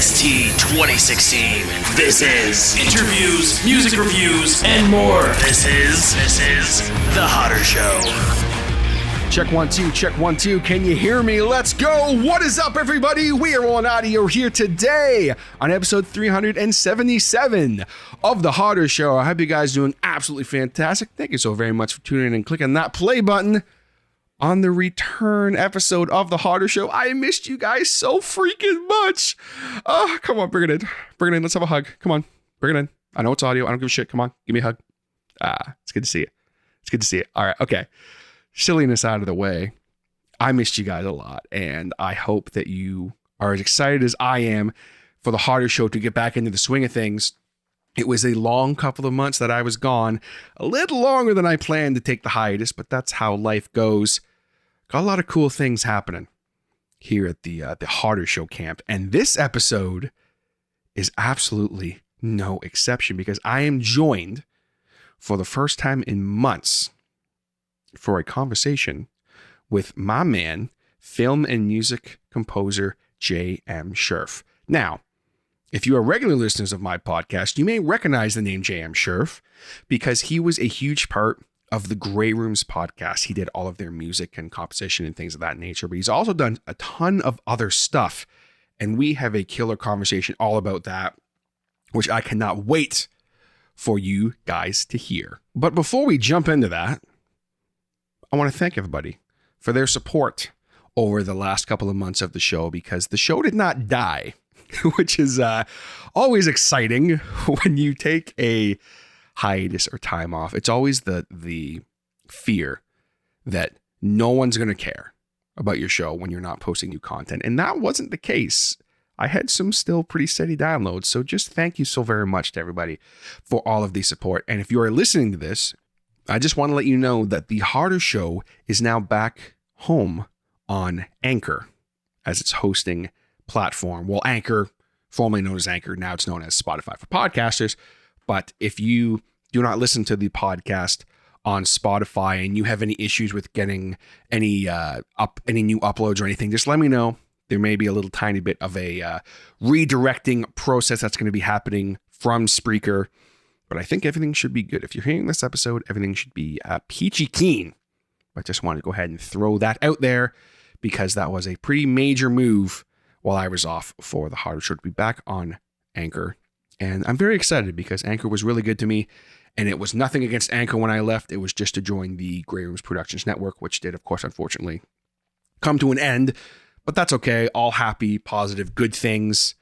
ST 2016. This is interviews, music reviews, and more. This is The Hodder Show. Check 1 2, check 1 2. Can you hear me? Let's go. What is up, everybody? We are on audio here today on episode 377 of The Hodder Show. I hope you guys are doing absolutely fantastic. Thank you so very much for tuning in and clicking that play button on the return episode of The Hodder Show. I missed you guys so freaking much. Come on, bring it in. Bring it in. Let's have a hug. Come on, bring it in. I know it's audio. I don't give a shit. Come on, give me a hug. It's good to see you. It's good to see you. All right, okay. Silliness out of the way. I missed you guys a lot, and I hope that you are as excited as I am for The Hodder Show to get back into the swing of things. It was a long couple of months that I was gone, a little longer than I planned to take the hiatus, but that's how life goes. Got a lot of cool things happening here at the Hodder Show camp, and this episode is absolutely no exception because I am joined for the first time in months for a conversation with my man, film and music composer JM Scherf. Now, if you are regular listeners of my podcast, you may recognize the name JM Scherf because he was a huge part of the Grey Rooms podcast. He did all of their music and composition and things of that nature, but he's also done a ton of other stuff. And we have a killer conversation all about that, which I cannot wait for you guys to hear. But before we jump into that, I want to thank everybody for their support over the last couple of months of the show, because the show did not die, which is always exciting when you take a hiatus or time off. It's always the fear that no one's going to care about your show when you're not posting new content. And that wasn't the case. I had some still pretty steady downloads. So just thank you so very much to everybody for all of the support. And if you are listening to this, I just want to let you know that the Hodder Show is now back home on Anchor as its hosting platform. Well, Anchor, formerly known as Anchor, now it's known as Spotify for podcasters. But if you do not listen to the podcast on Spotify and you have any issues with getting any new uploads or anything, just let me know. There may be a little tiny bit of a redirecting process that's going to be happening from Spreaker. But I think everything should be good. If you're hearing this episode, everything should be peachy keen. I just wanted to go ahead and throw that out there because that was a pretty major move while I was off for the Hodder Show to be back on Anchor. And I'm very excited because Anchor was really good to me. And it was nothing against Anchor when I left. It was just to join the Grey Rooms Productions Network, which did, of course, unfortunately, come to an end. But that's okay. All happy, positive, good things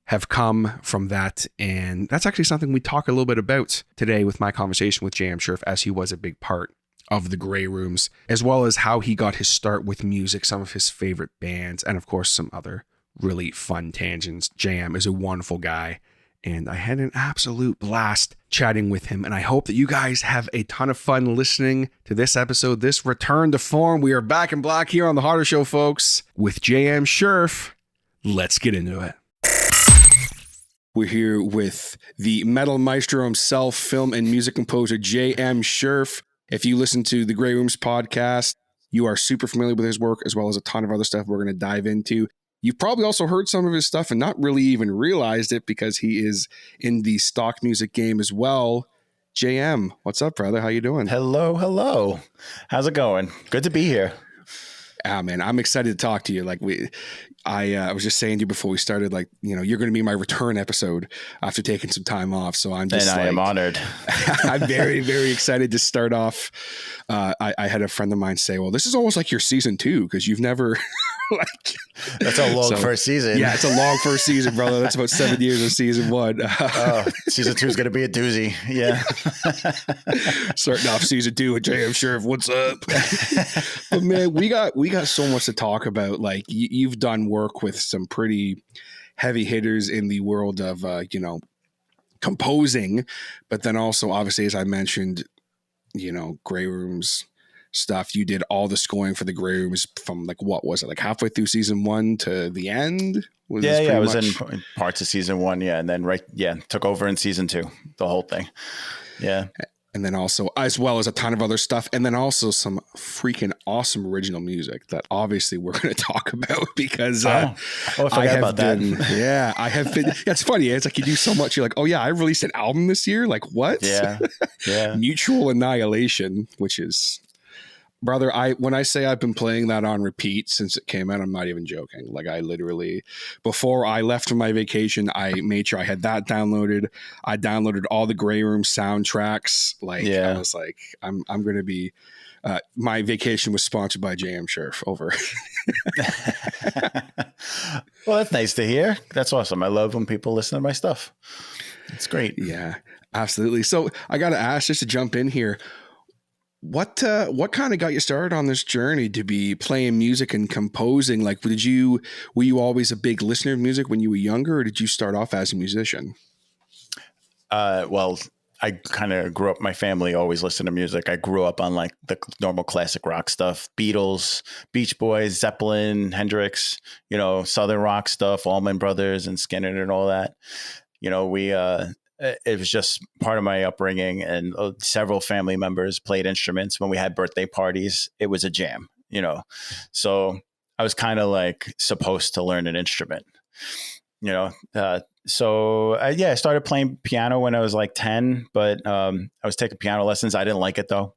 have come from that. And that's actually something we talk a little bit about today with my conversation with JM Scherf, as he was a big part of the Grey Rooms, as well as how he got his start with music, some of his favorite bands, and of course, some other really fun tangents. JM is a wonderful guy, and I had an absolute blast chatting with him. And I hope that you guys have a ton of fun listening to this episode, this return to form. We are back in black here on The Hodder Show, folks, with JM Scherf. Let's get into it. We're here with the metal maestro himself, film and music composer JM Scherf. If you listen to the Grey Rooms podcast, you are super familiar with his work, as well as a ton of other stuff we're going to dive into. You've probably also heard some of his stuff and not really even realized it because he is in the stock music game as well. JM, what's up, brother? How you doing? Hello. How's it going? Good to be here. Man, I'm excited to talk to you. I was just saying to you before we started, you're going to be my return episode after taking some time off. So I'm just I am honored. I'm very, very excited to start off. I had a friend of mine say, well, this is almost like your season 2 because you've never that's a long first season. Yeah, it's a long first season, brother. That's about 7 years of season 1. Season 2 is going to be a doozy. Yeah. Starting off season 2 with JM Scherf. What's up? But man, we got so much to talk about. You've done work with some pretty heavy hitters in the world of, composing, but then also obviously, as I mentioned, Grey Rooms stuff. You did all the scoring for the Grey Rooms from what was it, halfway through season 1 to the end? I was in parts of season 1. Yeah. And then took over in season 2, the whole thing. Yeah. And then also, as well as a ton of other stuff. And then also some freaking awesome original music that obviously we're going to talk about because I forgot about that. Yeah, I have been. It's funny. It's like you do so much. You're like, oh yeah, I released an album this year. Like what? Yeah. Mutual Annihilation, which is, brother, when I say I've been playing that on repeat since it came out, I'm not even joking. Like I literally, before I left for my vacation, I made sure I had that downloaded. I downloaded all the Grey Room soundtracks. Like I was like, I'm going to be, my vacation was sponsored by JM Scherf over. Well, that's nice to hear. That's awesome. I love when people listen to my stuff. It's great. Yeah, absolutely. So I got to ask, just to jump in here, what kind of got you started on this journey to be playing music and composing? Like, were you always a big listener of music when you were younger, or did you start off as a musician? Well, I kind of grew up, my family always listened to music. I grew up on like the normal classic rock stuff, Beatles, Beach Boys, Zeppelin, Hendrix, Southern rock stuff, Allman Brothers and Skinner and all that. It was just part of my upbringing, and several family members played instruments. When we had birthday parties, it was a jam, so I was kind of like supposed to learn an instrument, I started playing piano when I was like 10, but I was taking piano lessons. I didn't like it though.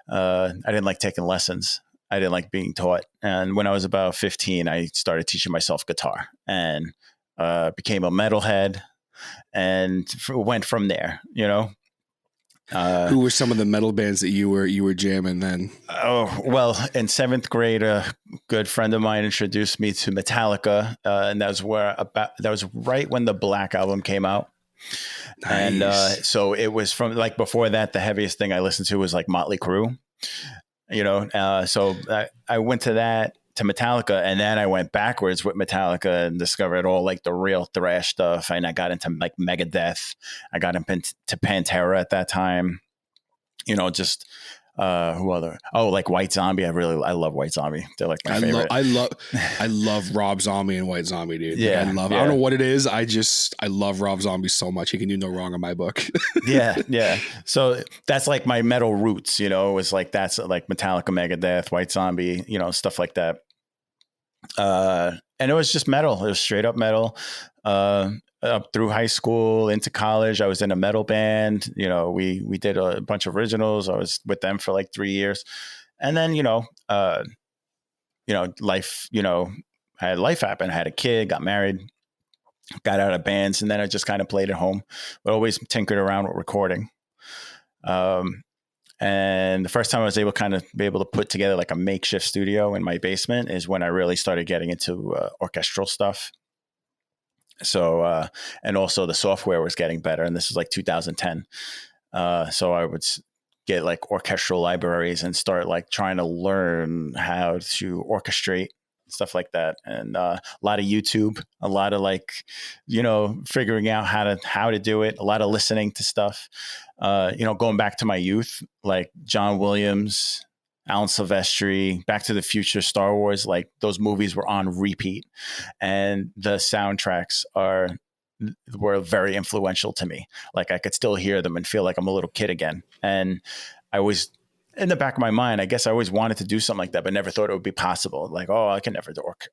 I didn't like taking lessons. I didn't like being taught. And when I was about 15, I started teaching myself guitar and became a metalhead. And went from there, Who were some of the metal bands that you were jamming then? Oh, well, in 7th grade, a good friend of mine introduced me to Metallica. And that was right when the Black Album came out. Nice. And so it was from like before that, the heaviest thing I listened to was like Motley Crue, so I went to that, to Metallica, and then I went backwards with Metallica and discovered all like the real thrash stuff, and I got into like Megadeth. I got into Pantera at that time. Who other? Oh, like White Zombie. I love White Zombie. They're like my favorite. I love Rob Zombie and White Zombie, dude. Yeah, I don't know what it is. I love Rob Zombie so much. He can do no wrong in my book. Yeah. So that's like my metal roots. It was like that's like Metallica, Megadeth, White Zombie. Stuff like that. And it was just metal. It was straight up metal. Up through high school into college, I was in a metal band. We did a bunch of originals. I was with them for like 3 years, and then life. I had life happen. I had a kid, got married, got out of bands, and then I just kind of played at home, but always tinkered around with recording. And the first time I was able to put together like a makeshift studio in my basement is when I really started getting into orchestral stuff. So, and also the software was getting better, and this was like 2010. So I would get like orchestral libraries and start like trying to learn how to orchestrate stuff like that. And a lot of YouTube, a lot of like, figuring out how to do it, a lot of listening to stuff, going back to my youth, like John Williams, Alan Silvestri, Back to the Future, Star Wars, like those movies were on repeat, and the soundtracks were very influential to me. Like I could still hear them and feel like I'm a little kid again. And I always, in the back of my mind, I guess I always wanted to do something like that, but never thought it would be possible. Like, oh, I can never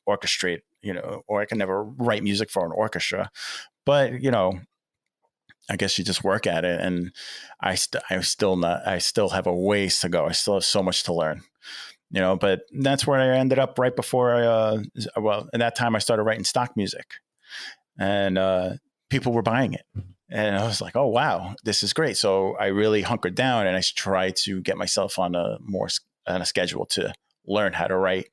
orchestrate, or I can never write music for an orchestra. But, I guess you just work at it, and I still have a ways to go. I still have so much to learn, but that's where I ended up right before in that time I started writing stock music, and people were buying it. And I was like, oh, wow, this is great. So I really hunkered down and I tried to get myself on a schedule to learn how to write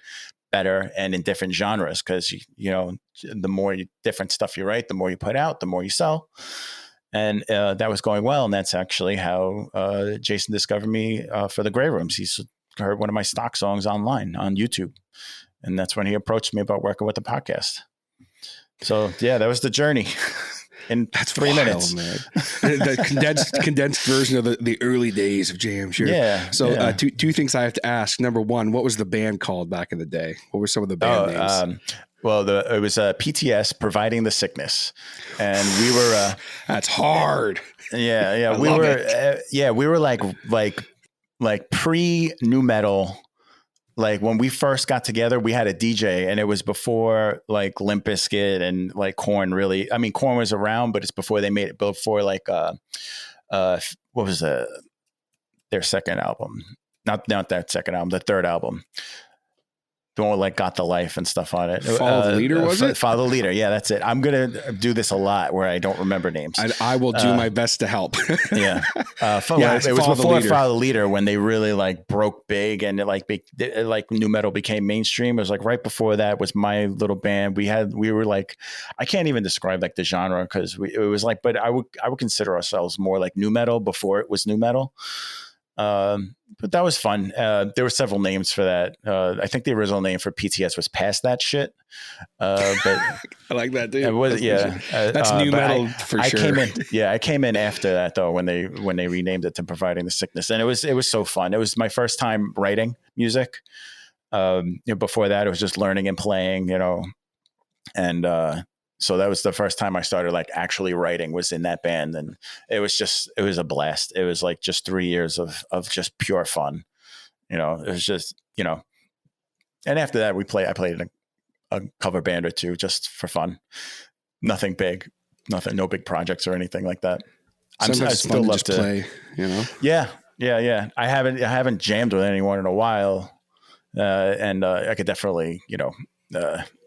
better and in different genres. Cause the more different stuff you write, the more you put out, the more you sell. And that was going well. And that's actually how Jason discovered me for the Grey Rooms. He heard one of my stock songs online on YouTube. And that's when he approached me about working with the podcast. So, yeah, that was the journey in 3 minutes. Man. The condensed version of the early days of JM Scherf. Yeah. So two things I have to ask. Number one, what was the band called back in the day? What were some of the band names? Well, it was PTS, Providing the Sickness, and we were. That's hard. Yeah. We were like pre new metal. Like when we first got together, we had a DJ, and it was before like Limp Bizkit and like Korn. Really, I mean, Korn was around, but it's before they made it. Before like what was their second album? Not that second album, the third album. The one with like Got the Life and stuff on it. Follow the Leader, was it? Follow the Leader. Yeah, that's it. I'm going to do this a lot where I don't remember names. I will do my best to help. Yeah. It was before Follow the Leader when they really like broke big and it like new metal became mainstream. It was like right before that was my little band. We were like, I can't even describe like the genre because it was like, but I would consider ourselves more like new metal before it was new metal. But that was fun. There were several names for that. I think the original name for PTS was Past That Shit. But I like that, dude. It was, that's new metal for sure. I came in after that though when they renamed it to Providing the Sickness, and it was so fun. It was my first time writing music. Before that, it was just learning and playing, and so that was the first time I started like actually writing was in that band. And it was a blast. It was like just 3 years of just pure fun. It was just, and after that I played in a cover band or two just for fun. Nothing big, no big projects or anything like that. I still love to play, Yeah. I haven't jammed with anyone in a while. And I could definitely,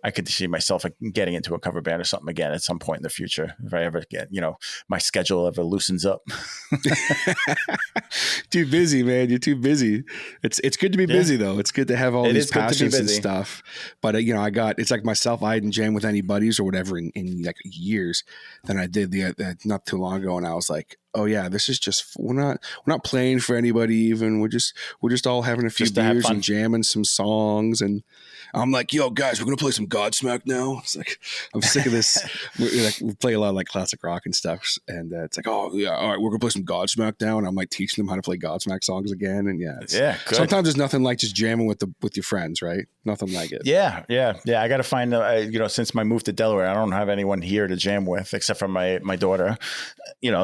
I could see myself getting into a cover band or something again at some point in the future if I ever get, my schedule ever loosens up. Too busy, man. You're too busy. It's good to be busy though. It's good to have all these passions and stuff. But it's like myself. I hadn't jammed with any buddies or whatever in like years. Then I did not too long ago, and I was like, oh yeah, this is just we're not playing for anybody even. We're just all having a few beers and jamming some songs. And I'm like, yo guys, we're gonna play some Godsmack now. It's like I'm sick of this. We play a lot of like classic rock and stuff, and it's like, oh yeah, all right, we're gonna play some Godsmack now. And I'm like teaching them how to play Godsmack songs again. And sometimes there's nothing like just jamming with your friends, right? Nothing like it. Yeah. I got to find since my move to Delaware, I don't have anyone here to jam with except for my daughter.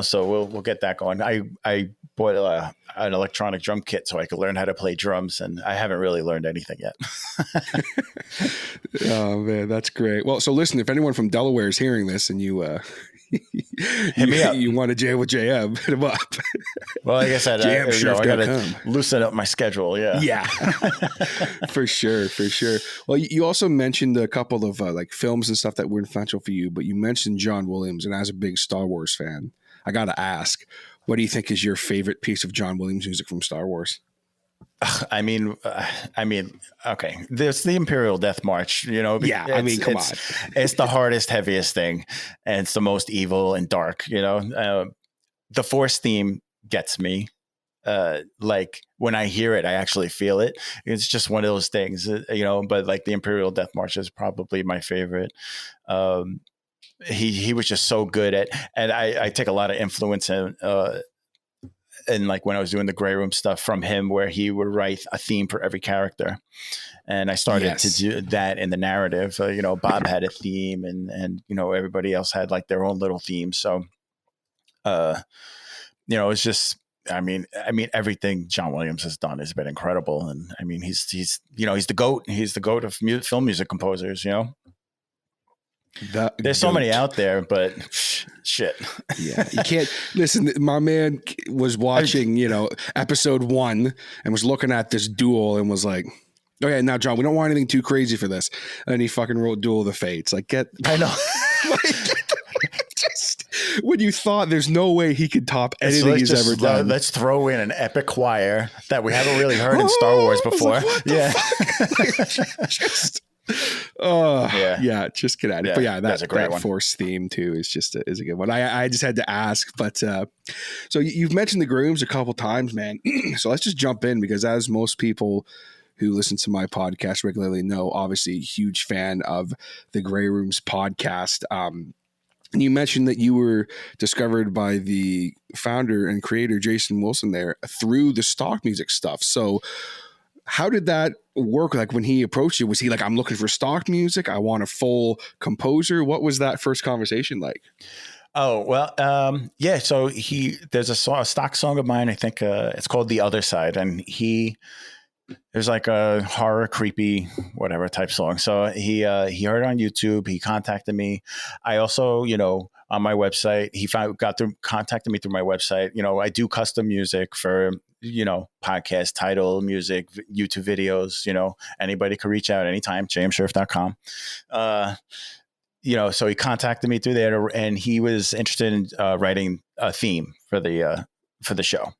So we'll get that going. I bought an electronic drum kit so I could learn how to play drums, and I haven't really learned anything yet. Oh man, that's great. Well, so listen, if anyone from Delaware is hearing this and you hit me up, you want to jam with JM, hit him up. Well, like I said, I got to loosen up my schedule. Yeah. For sure. Well, you also mentioned a couple of like films and stuff that were influential for you, but you mentioned John Williams, and as a big Star Wars fan, I got to ask, what do you think is your favorite piece of John Williams music from Star Wars? I mean, okay. There's the Imperial Death March, come on. It's the hardest, heaviest thing, and it's the most evil and dark, The Force theme gets me. Like when I hear it, I actually feel it. It's just one of those things, but like the Imperial Death March is probably my favorite. He was just so good at, and I take a lot of influence in, and like when I was doing the Grey Room stuff from him, where he would write a theme for every character. And I started to do that in the narrative. Bob had a theme and everybody else had like their own little theme. So, it's just, I mean, everything John Williams has done has been incredible. And I mean, he's the GOAT. He's the GOAT of film music composers, There's so many out there, but shit. Yeah, you can't listen. My man was watching, episode 1 and was looking at this duel and was like, "Oh yeah, now John, we don't want anything too crazy for this." And he fucking wrote Duel of the Fates. Like, I know. Just when you thought there's no way he could top anything he's ever done. Let's throw in an epic choir that we haven't really heard in Star Wars before. Just get at it. But that's a great one. Force theme too is a good one. I just had to ask, but so you've mentioned the Grooms a couple times, man. So let's just jump in, because as most people who listen to my podcast regularly know, obviously huge fan of the Grey Rooms podcast. And you mentioned that you were discovered by the founder and creator Jason Wilson there through the stock music stuff. So how did that work? Like when he approached you, was he like, I'm looking for stock music, I want a full composer? What was that first conversation like? Oh, well, yeah. So there's a stock song of mine. I think it's called The Other Side. And there's like a horror, creepy, whatever type song. So he heard it on YouTube. He contacted me. I also, on my website, contacted me through my website. I do custom music for, podcast title, music, YouTube videos, anybody could reach out anytime, jmscherf.com. So he contacted me through there, and he was interested in writing a theme for the show.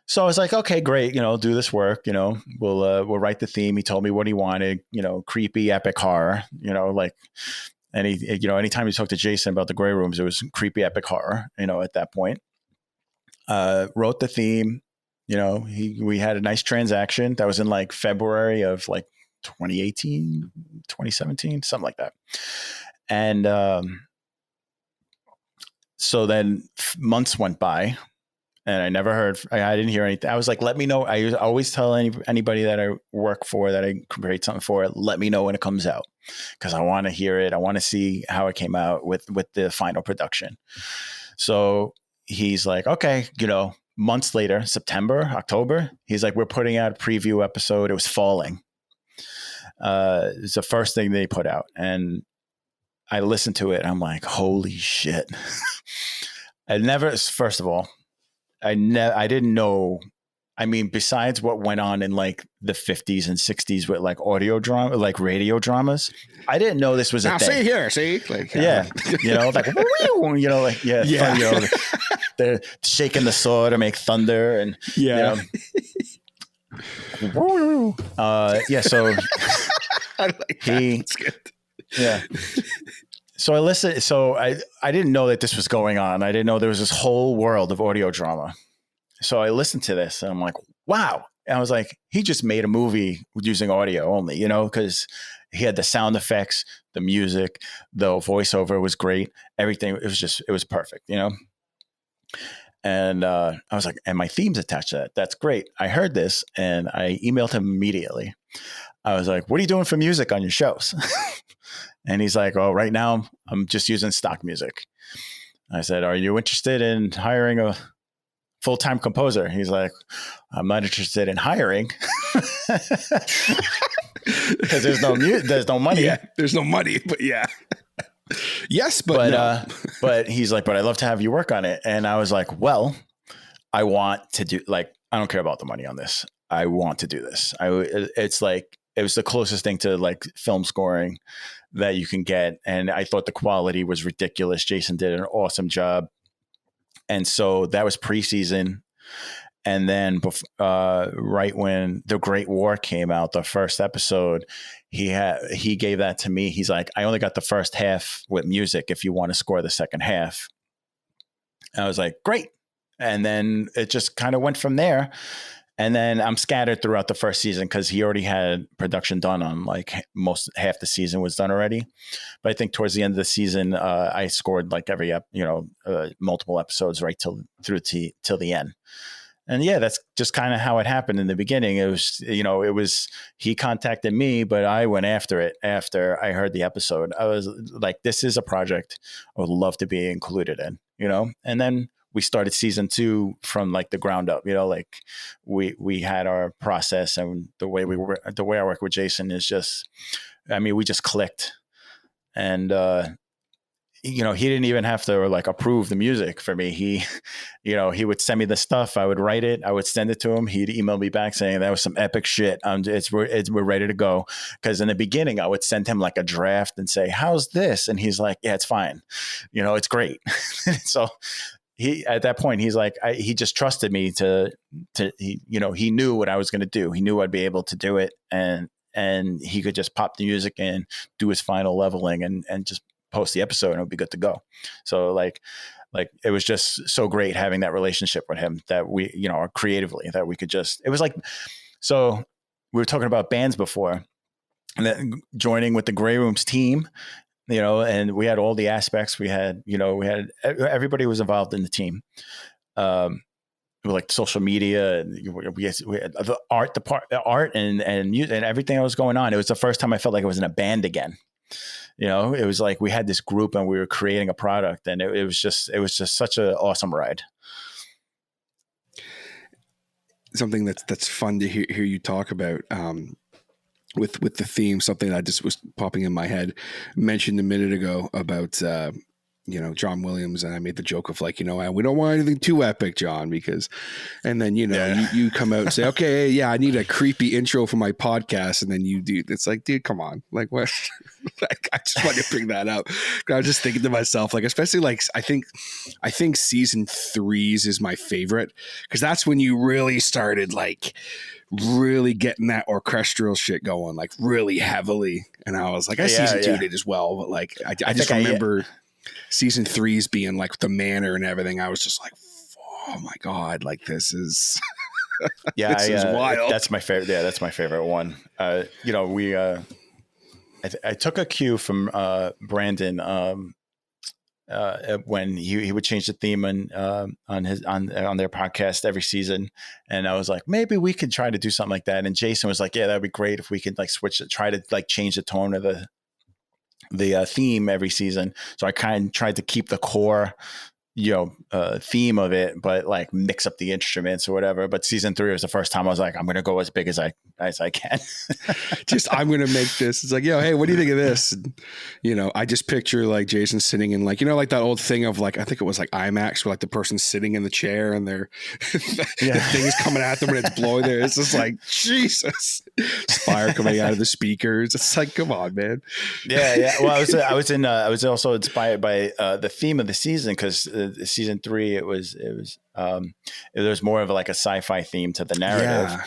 So I was like, okay, great. Do this work. We'll write the theme. He told me what he wanted. Creepy, epic horror. Anytime you talk to Jason about the Grey Rooms, it was creepy, epic horror. At that point, wrote the theme. We had a nice transaction that was in like February of like 2018, 2017, something like that. And so then months went by, and I never heard. I didn't hear anything. I was like, "Let me know." I always tell anybody that I work for, that I create something for, let me know when it comes out, because I want to hear it. I want to see how it came out with the final production. So he's like, "Okay," months later, September, October, he's like, "We're putting out a preview episode." It was Falling. It's the first thing they put out, and I listened to it. And I'm like, holy shit! First of all, I didn't know. I mean, besides what went on in like the 50s and 60s with like audio drama, like radio dramas, I didn't know this was a thing. See, like, yeah, like, they're shaking the saw to make thunder, and yeah. So I like that. That's good. Yeah. So I listened. So I didn't know that this was going on. I didn't know there was this whole world of audio drama. So I listened to this, and I'm like, wow. And I was like, he just made a movie using audio only, because he had the sound effects, the music, the voiceover was great. Everything. It was perfect, And I was like, and my theme's attached to that. That's great. I heard this, and I emailed him immediately. I was like, what are you doing for music on your shows? And he's like, oh, right now I'm just using stock music. I said, are you interested in hiring a full-time composer? He's like, I'm not interested in hiring because there's no money. Yeah, there's no money, but yeah. Yes, but no. But he's like, but I'd love to have you work on it. And I was like, well, I want to do, like, I don't care about the money on this. I want to do this. It's like, it was the closest thing to like film scoring that you can get. And I thought the quality was ridiculous. Jason did an awesome job. And so that was preseason. And then right when The Great War came out, the first episode, he gave that to me. He's like, I only got the first half with music if you want to score the second half. And I was like, great. And then it just kind of went from there. And then I'm scattered throughout the first season because he already had production done on like half the season was done already. But I think towards the end of the season, I scored like every multiple episodes right till the end. And yeah, that's just kind of how it happened in the beginning. It was, he contacted me, but I went after it after I heard the episode. I was like, this is a project I would love to be included in, and then we started season 2 from like the ground up, like we had our process, and the way I work with Jason is just, we just clicked. And, he didn't even have to like approve the music for me. He would send me the stuff. I would write it. I would send it to him. He'd email me back saying that was some epic shit. We're ready to go. Because in the beginning, I would send him like a draft and say, "How's this?" And he's like, "Yeah, it's fine. It's great." So at that point, he's like, he just trusted me he knew what I was going to do. He knew I'd be able to do it, and he could just pop the music in, do his final leveling, and just post the episode, and it'll be good to go. So like it was just so great having that relationship with him that we, creatively, that we could just, it was like, so we were talking about bands before, and then joining with the Grey Rooms team, and we had all the aspects. We had everybody was involved in the team. like social media, and we had the art and music and everything that was going on. It was the first time I felt like I was in a band again. You know, it was like we had this group and we were creating a product, and it was just such an awesome ride. Something that's fun to hear you talk about. With the theme, something that just was popping in my head, mentioned a minute ago about John Williams, and I made the joke of like, we don't want anything too epic, John, because, and then you come out and say, okay, yeah, I need a creepy intro for my podcast, and then you do. It's like, dude, come on, like what? Like, I just wanted to bring that up. I was just thinking to myself, like, especially like I think season 3's is my favorite, because that's when you really started like really getting that orchestral shit going, like really heavily. And I was like, season 2 did as well, but like I just remember season 3's being like the manor and everything. I was just like, oh my God, like this is this is wild. That's my favorite. Yeah, that's my favorite one. I took a cue from Brandon when he would change the theme on their podcast every season, and I was like, maybe we could try to do something like that. And Jason was like, yeah, that'd be great if we could like switch it, try to like change the tone of the theme every season. So I kind of tried to keep the core theme of it, but like mix up the instruments or whatever. But season 3 was the first time I was like, I'm going to go as big as I can. Just, I'm going to make this. It's like, hey, what do you think of this? And, I just picture like Jason sitting in like, like that old thing of like, I think it was like IMAX where like the person's sitting in the chair and the thing is coming at them and it's blowing there. It's just like, Jesus, fire coming out of the speakers. It's like, come on, man. Yeah. Well, I was also inspired by the theme of the season, because season 3 it was there's more of like a sci-fi theme to the narrative,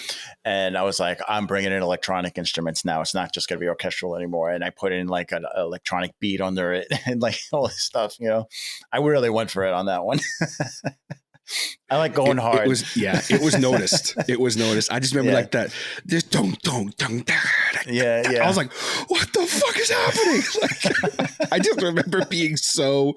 and I was like, I'm bringing in electronic instruments now. It's not just going to be orchestral anymore, and I put in like an electronic beat under it and like all this stuff. I really went for it on that one. I like going hard. It was noticed. It was noticed. I just remember like that. Just don't. Yeah. I was like, what the fuck is happening? Like, I just remember being so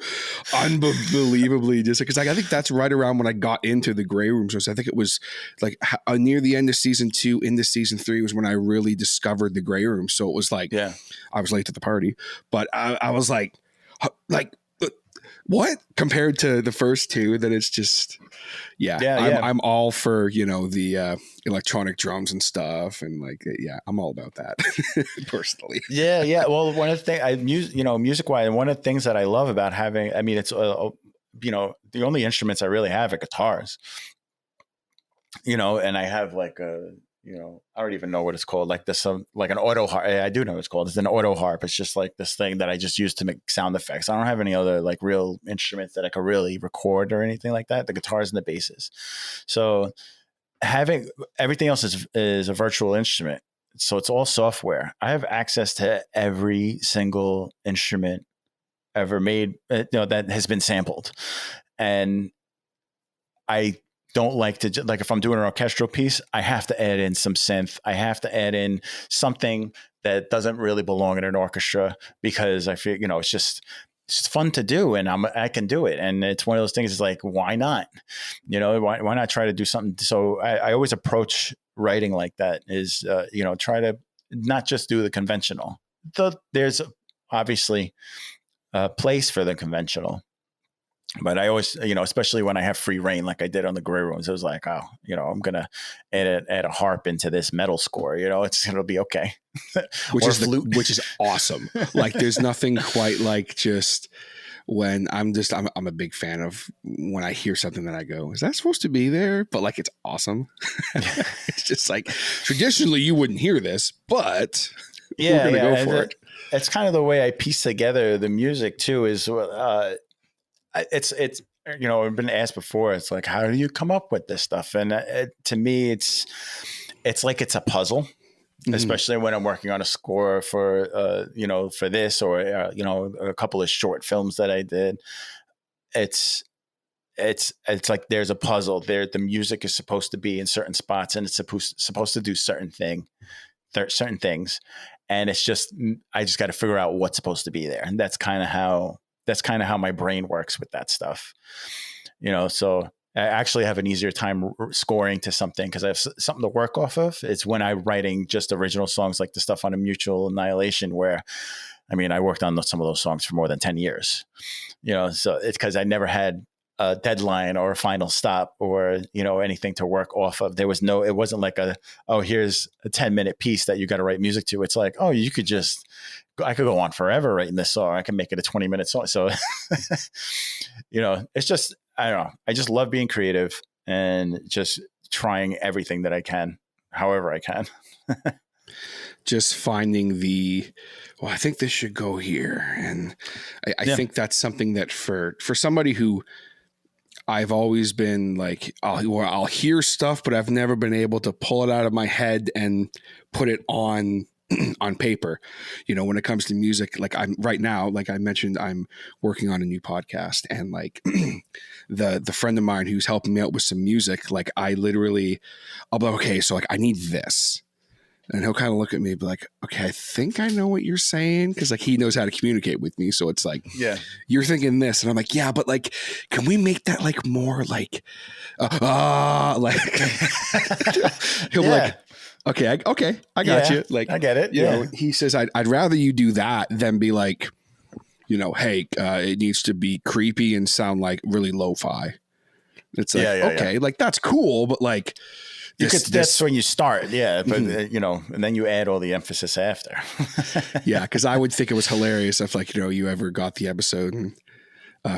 unbelievably just because I think that's right around when I got into the Grey Room. So I think it was like near the end of season 2 into season 3 was when I really discovered the Grey Room. So it was like, I was late to the party, but I was like, what compared to the first 2, that it's just I'm all for the electronic drums and stuff, and like I'm all about that personally. Well, one of the things music wise, one of the things that I love about having, it's the only instruments I really have are guitars, and I have like a I don't even know what it's called, like this like an auto harp. I do know what it's called. It's an auto harp. It's just like this thing that I just use to make sound effects. I don't have any other like real instruments that I could really record or anything like that. The guitars and the basses. So having everything else is a virtual instrument. So it's all software. I have access to every single instrument ever made, that has been sampled. And I don't like to, like if I'm doing an orchestral piece, I have to add in some synth. I have to add in something that doesn't really belong in an orchestra, because I feel, it's just fun to do, and I can do it. And it's one of those things, it's like, why not? Why not try to do something? So I always approach writing like that, is, try to not just do the conventional. There's obviously a place for the conventional, but I always, especially when I have free reign, like I did on the Grey Rooms, it was like, oh, I'm going to add a harp into this metal score, it'll be okay. Which is awesome. Like there's nothing quite like just when I'm a big fan of when I hear something that I go, is that supposed to be there? But like, it's awesome. It's just like, traditionally you wouldn't hear this, but we're going to go for it. It's kind of the way I piece together the music too, is, it's I've been asked before, it's like, how do you come up with this stuff? And to me, it's like it's a puzzle, especially when I'm working on a score for for this, or a couple of short films that I did. It's like there's a puzzle there. The music is supposed to be in certain spots, and it's supposed to do certain things, and it's just, I just got to figure out what's supposed to be there, and that's kind of how my brain works with that stuff, so I actually have an easier time scoring to something because I have something to work off of. It's when I'm writing just original songs like the stuff on A Mutual Annihilation, where, I mean, I worked on some of those songs for more than 10 years, so it's because I never had a deadline or a final stop or, anything to work off of. It wasn't like here's a 10-minute piece that you got to write music to. It's like, I could go on forever writing this song. I can make it a 20-minute song. So, it's just, I don't know. I just love being creative and just trying everything that I can, however I can. Just finding I think this should go here. And I think that's something that for somebody who I've always been like, I'll hear stuff, but I've never been able to pull it out of my head and put it on paper. When it comes to music, like I'm right now, like I mentioned, I'm working on a new podcast, and like the friend of mine who's helping me out with some music, like I'll be like, okay, so like I need this. And he'll kind of look at me and be like, okay, I think I know what you're saying. Cause like he knows how to communicate with me. So it's like, yeah, you're thinking this. And I'm like, yeah, but like, can we make that like more like, like he'll be like, okay, I got you. Like, I get it. Yeah. He says, I'd rather you do that than be like, hey, it needs to be creepy and sound like really lo-fi. It's like, like that's cool. But like, that's when you start. Yeah. But, and then you add all the emphasis after. Yeah. Cause I would think it was hilarious if like, you ever got the episode and,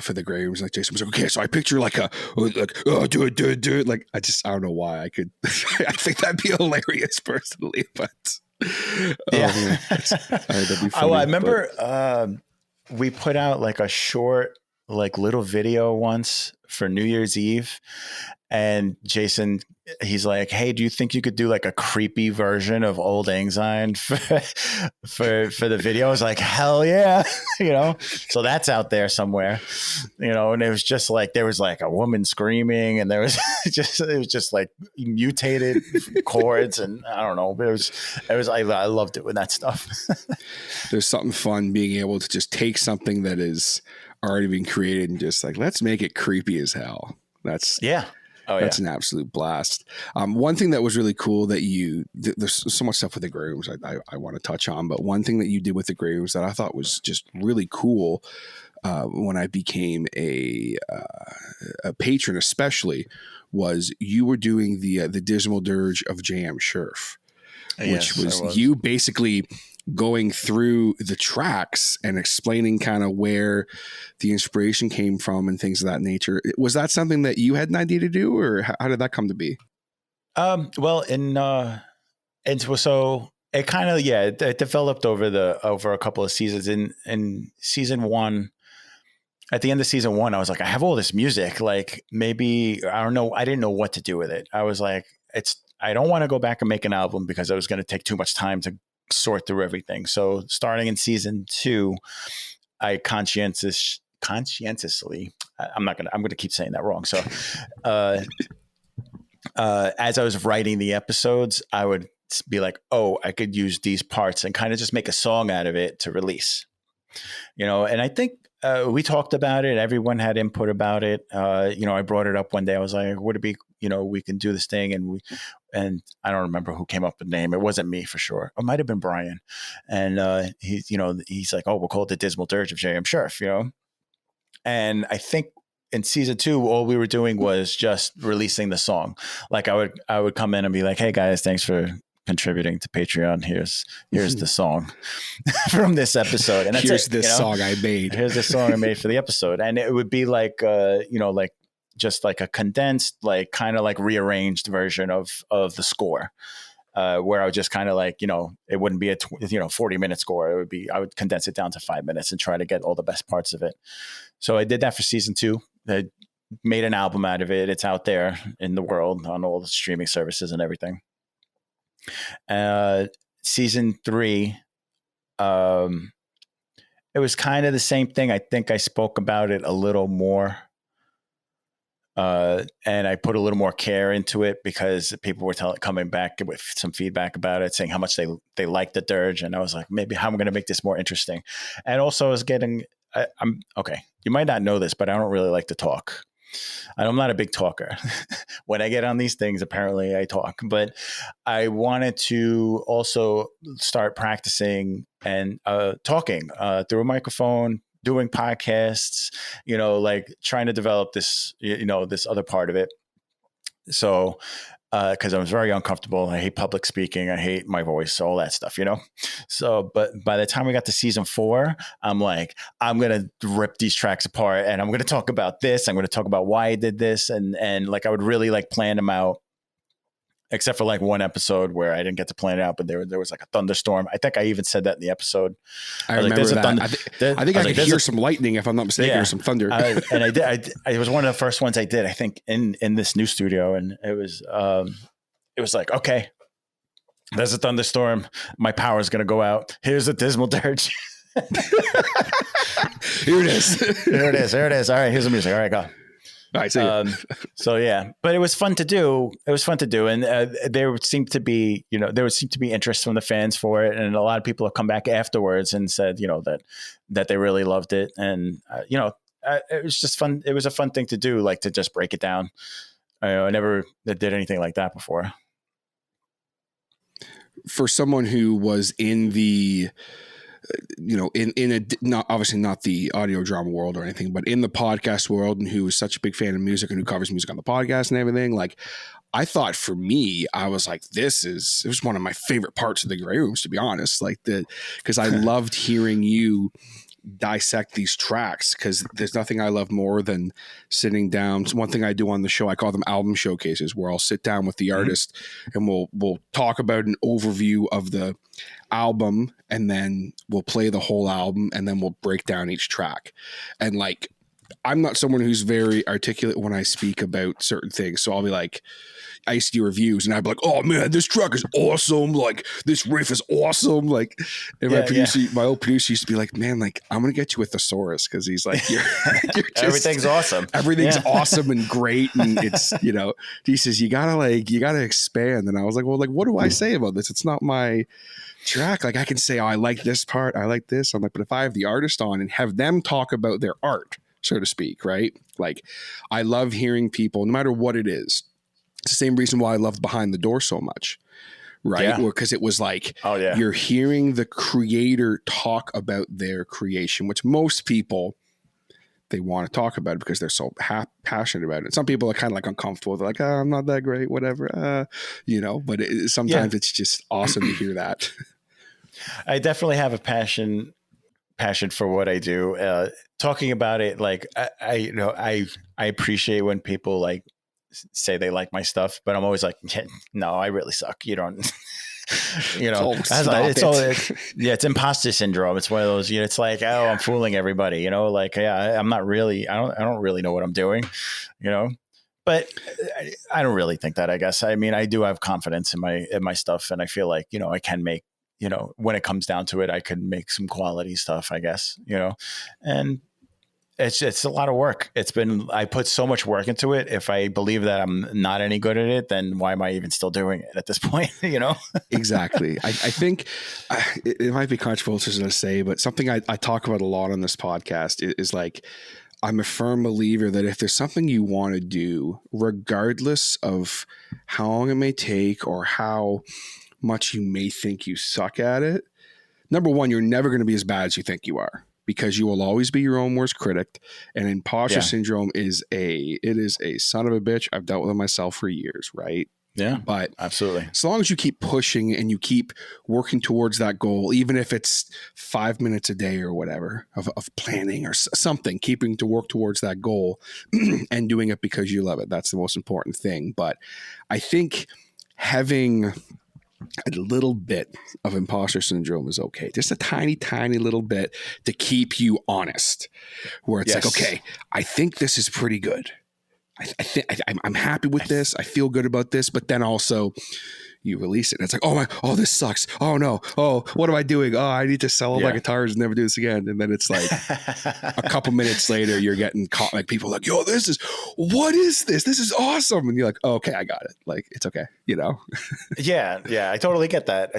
for the Grey Rooms, like Jason was like, okay, so I picture like do it. Like, I don't know why I could, I think that'd be hilarious personally, but yeah. That'd be funny, I remember, we put out like a short, like little video once for New Year's Eve. And Jason, he's like, hey, do you think you could do like a creepy version of Old Lang Syne for the video? I was like, hell yeah. So that's out there somewhere, and it was just like, there was like a woman screaming and there was it was just like mutated chords. And I don't know, I loved it with that stuff. There's something fun being able to just take something that is already been created and just like, let's make it creepy as hell. That's that's an absolute blast. One thing that was really cool that there's so much stuff with the Grey Rooms I want to touch on, but one thing that you did with the Grey Rooms that I thought was just really cool when I became a patron, especially, was you were doing the Dismal Dirge of JM Scherf, which was you basically going through the tracks and explaining kind of where the inspiration came from and things of that nature. Was that something that you had an idea to do, or how did that come to be? Well, so it kind of, it developed over a couple of seasons. In season one, at the end of season one, I was like, I have all this music, like maybe, I don't know. I didn't know what to do with it. I was like, I don't want to go back and make an album because it was going to take too much time to sort through everything. So starting in season 2, I conscientiously, I'm going to keep saying that wrong. So, as I was writing the episodes, I would be like, I could use these parts and kind of just make a song out of it to release, and I think, we talked about it. Everyone had input about it. I brought it up one day. I was like, would it be, we can do this thing. And I don't remember who came up with the name. It wasn't me for sure. It might've been Brian. And, he's like, we'll call it the Dismal Dirge of JM Scherf, And I think in season 2, all we were doing was just releasing the song. Like I would come in and be like, hey guys, thanks for contributing to Patreon. Here's the song from this episode. And that's here's this song I made. Here's the song I made for the episode. And it would be like, like just like a condensed, like kind of like rearranged version of the score, where I would just kind of like, it wouldn't be a 40-minute score. It would be, I would condense it down to 5 minutes and try to get all the best parts of it. So I did that for season 2. I made an album out of it. It's out there in the world on all the streaming services and everything. Season 3, it was kind of the same thing. I think I spoke about it a little more, and I put a little more care into it because people were coming back with some feedback about it, saying how much they liked the dirge, and I was like, maybe how I'm going to make this more interesting. And also, I was getting, I'm okay. You might not know this, but I don't really like to talk. I'm not a big talker. When I get on these things, apparently I talk, but I wanted to also start practicing and talking through a microphone, doing podcasts, like trying to develop this, this other part of it. So, because I was very uncomfortable. I hate public speaking. I hate my voice, all that stuff, So, but by the time we got to season 4, I'm like, I'm going to rip these tracks apart and I'm going to talk about this. I'm going to talk about why I did this. And like, I would really like plan them out, except for like one episode where I didn't get to plan it out, but there was like a thunderstorm. I think I even said that in the episode. I remember that. I think I could hear some lightning, if I'm not mistaken, or some thunder. And I did. It was one of the first ones I did, I think, in this new studio, and it was like, okay, there's a thunderstorm. My power is going to go out. Here's a dismal dirge. Here it is. There it is. All right, here's the music. All right, go. I see. So yeah, but it was fun to do. And there seemed to be interest from the fans for it, and a lot of people have come back afterwards and said, that they really loved it, and it was just fun. It was a fun thing to do, like to just break it down. I never did anything like that before. For someone who was in the in a, not obviously not the audio drama world or anything, but in the podcast world, and who is such a big fan of music and who covers music on the podcast and everything, like, I thought for me, I was like, it was one of my favorite parts of the Grey Rooms, to be honest, because I loved hearing you dissect these tracks, because there's nothing I love more than sitting down. It's one thing I do on the show. I call them album showcases, where I'll sit down with the artist and we'll talk about an overview of the album, and then we'll play the whole album, and then we'll break down each track. And like, I'm not someone who's very articulate when I speak about certain things. So I'll be like, I used to do reviews and I'd be like, oh man, this track is awesome. Like, this riff is awesome. Like, and my old producer used to be like, man, like, I'm going to get you a thesaurus. Cause he's like, you're just, everything's awesome. Everything's awesome and great. And it's, he says, you gotta expand. And I was like, well, like, what do I say about this? It's not my track. Like, I can say, oh, I like this part. I like this. I'm like, but if I have the artist on and have them talk about their art, so to speak, right? Like, I love hearing people, no matter what it is. It's the same reason why I loved Behind the Door so much, right? Yeah. Because it was like, you're hearing the creator talk about their creation, which most people, they want to talk about it because they're so passionate about it. Some people are kind of like uncomfortable. They're like, oh, I'm not that great, whatever, but sometimes it's just awesome to hear that. I definitely have a passion for what I do. Talking about it, like I appreciate when people like say they like my stuff, but I'm always like, no, I really suck. You don't, it's imposter syndrome. It's one of those, it's like, oh, I'm fooling everybody, like, I'm not really, I don't really know what I'm doing, but I don't really think that, I guess. I mean, I do have confidence in my stuff, and I feel like, I can make, when it comes down to it, I could make some quality stuff, I guess, and it's a lot of work. I put so much work into it. If I believe that I'm not any good at it, then why am I even still doing it at this point? Exactly. I think it might be controversial to say, but something I talk about a lot on this podcast is like, I'm a firm believer that if there's something you want to do, regardless of how long it may take or how much you may think you suck at it, number one, you're never going to be as bad as you think you are, because you will always be your own worst critic. And imposter syndrome is a son of a bitch. I've dealt with it myself for years, right? Yeah, but absolutely. As long as you keep pushing and you keep working towards that goal, even if it's 5 minutes a day or whatever of planning or something, keeping to work towards that goal and doing it because you love it. That's the most important thing. But I think having a little bit of imposter syndrome is okay. Just a tiny, tiny little bit to keep you honest, where it's like, okay, I think this is pretty good. I think I'm happy with this. I feel good about this, but then also you release it and it's like, oh, this sucks. Oh no. Oh, what am I doing? Oh, I need to sell all my guitars and never do this again. And then it's like a couple minutes later, you're getting caught. Like, people are like, yo, what is this? This is awesome. And you're like, oh, okay, I got it. Like, it's okay. Yeah. I totally get that.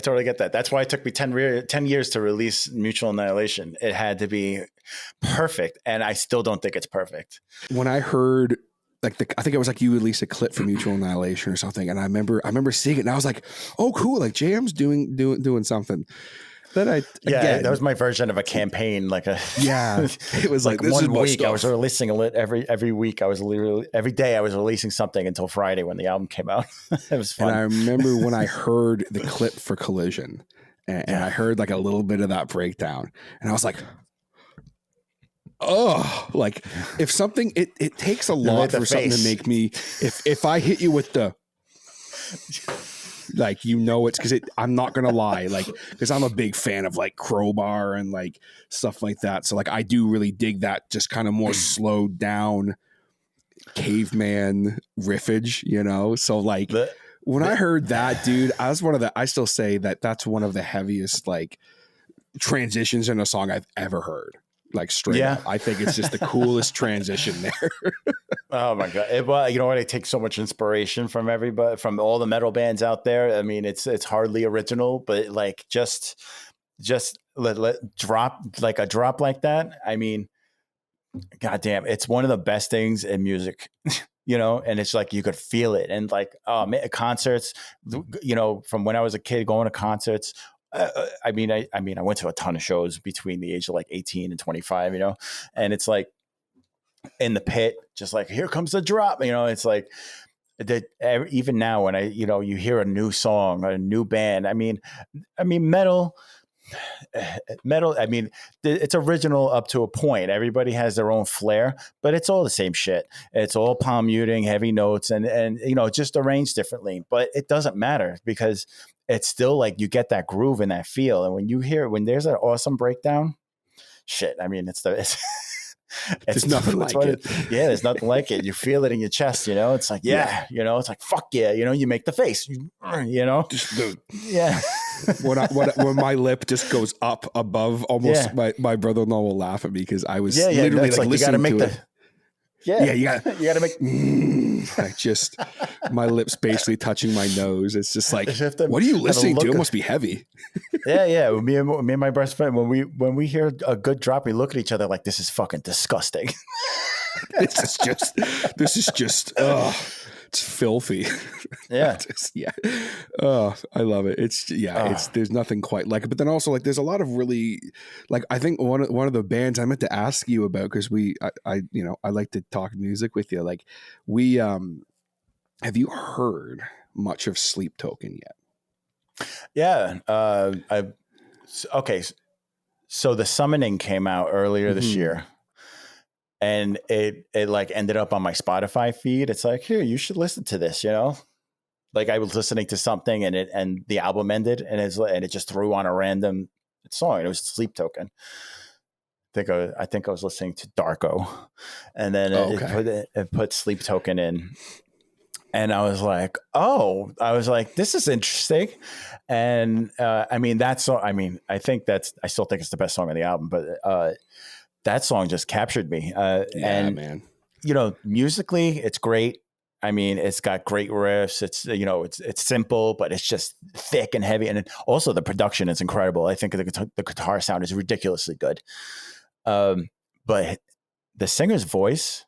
That's why it took me 10 years to release Mutual Annihilation. It had to be perfect. And I still don't think it's perfect. When I heard like I think it was like you released a clip for Mutual Annihilation or something, and I remember seeing it, and I was like, oh, cool, like JM's doing something. Then that was my version of a campaign, like a it was like this 1 is my week stuff. I was releasing every week. I was literally every day I was releasing something until Friday when the album came out. It was fun. And I remember when I heard the clip for Collision, and I heard like a little bit of that breakdown, and I was like, oh, like if something it takes a lot for something to make me if I hit you with the like, it's because I'm not gonna lie, like, because I'm a big fan of like Crowbar and like stuff like that, so like I do really dig that just kind of more slowed down caveman riffage, so like when I heard that, dude, I still say that's one of the heaviest like transitions in a song I've ever heard. Like straight up. I think it's just the coolest transition there. Oh my God. Well, you know what? I take so much inspiration from everybody, from all the metal bands out there. I mean, it's hardly original, but like just let drop like a drop like that. I mean, goddamn, it's one of the best things in music, and it's like, you could feel it. And like, concerts, from when I was a kid going to concerts, I went to a ton of shows between the age of like 18 and 25, and it's like in the pit, just like, here comes the drop, it's like that. Even now when you hear a new song or a new band, I mean, metal, I mean, it's original up to a point. Everybody has their own flair, but it's all the same shit. It's all palm muting, heavy notes, and just arranged differently, but it doesn't matter because it's still like you get that groove and that feel. And when there's an awesome breakdown, shit, I mean, there's nothing like it. Yeah, there's nothing like it. You feel it in your chest, it's like, it's like, fuck yeah, you make the face, yeah. when my lip just goes up above almost, my brother-in-law will laugh at me because I was literally like listening to it. You gotta make like just my lips basically touching my nose. It's just like, what are you listening to? It must be heavy. Yeah. Me and my best friend, when we hear a good drop, we look at each other like, this is fucking disgusting. This is just it's filthy. Yeah. Oh, I love it. There's nothing quite like it. But then also like there's a lot of really, like, I think one of the bands I meant to ask you about, because I like to talk music with you. Like have you heard much of Sleep Token yet? Yeah. Okay. So the Summoning came out earlier this year. And it like ended up on my Spotify feed. It's like, here, you should listen to this, Like I was listening to something and the album ended and it just threw on a random song. It was Sleep Token. I think I was listening to Darko, and then it put Sleep Token in. And I was like, this is interesting. And I mean, that song, I still think it's the best song on the album, but that song just captured me. Man. Musically, it's great. I mean, it's got great riffs. It's, it's simple, but it's just thick and heavy. And also the production is incredible. I think the guitar sound is ridiculously good. But the singer's voice,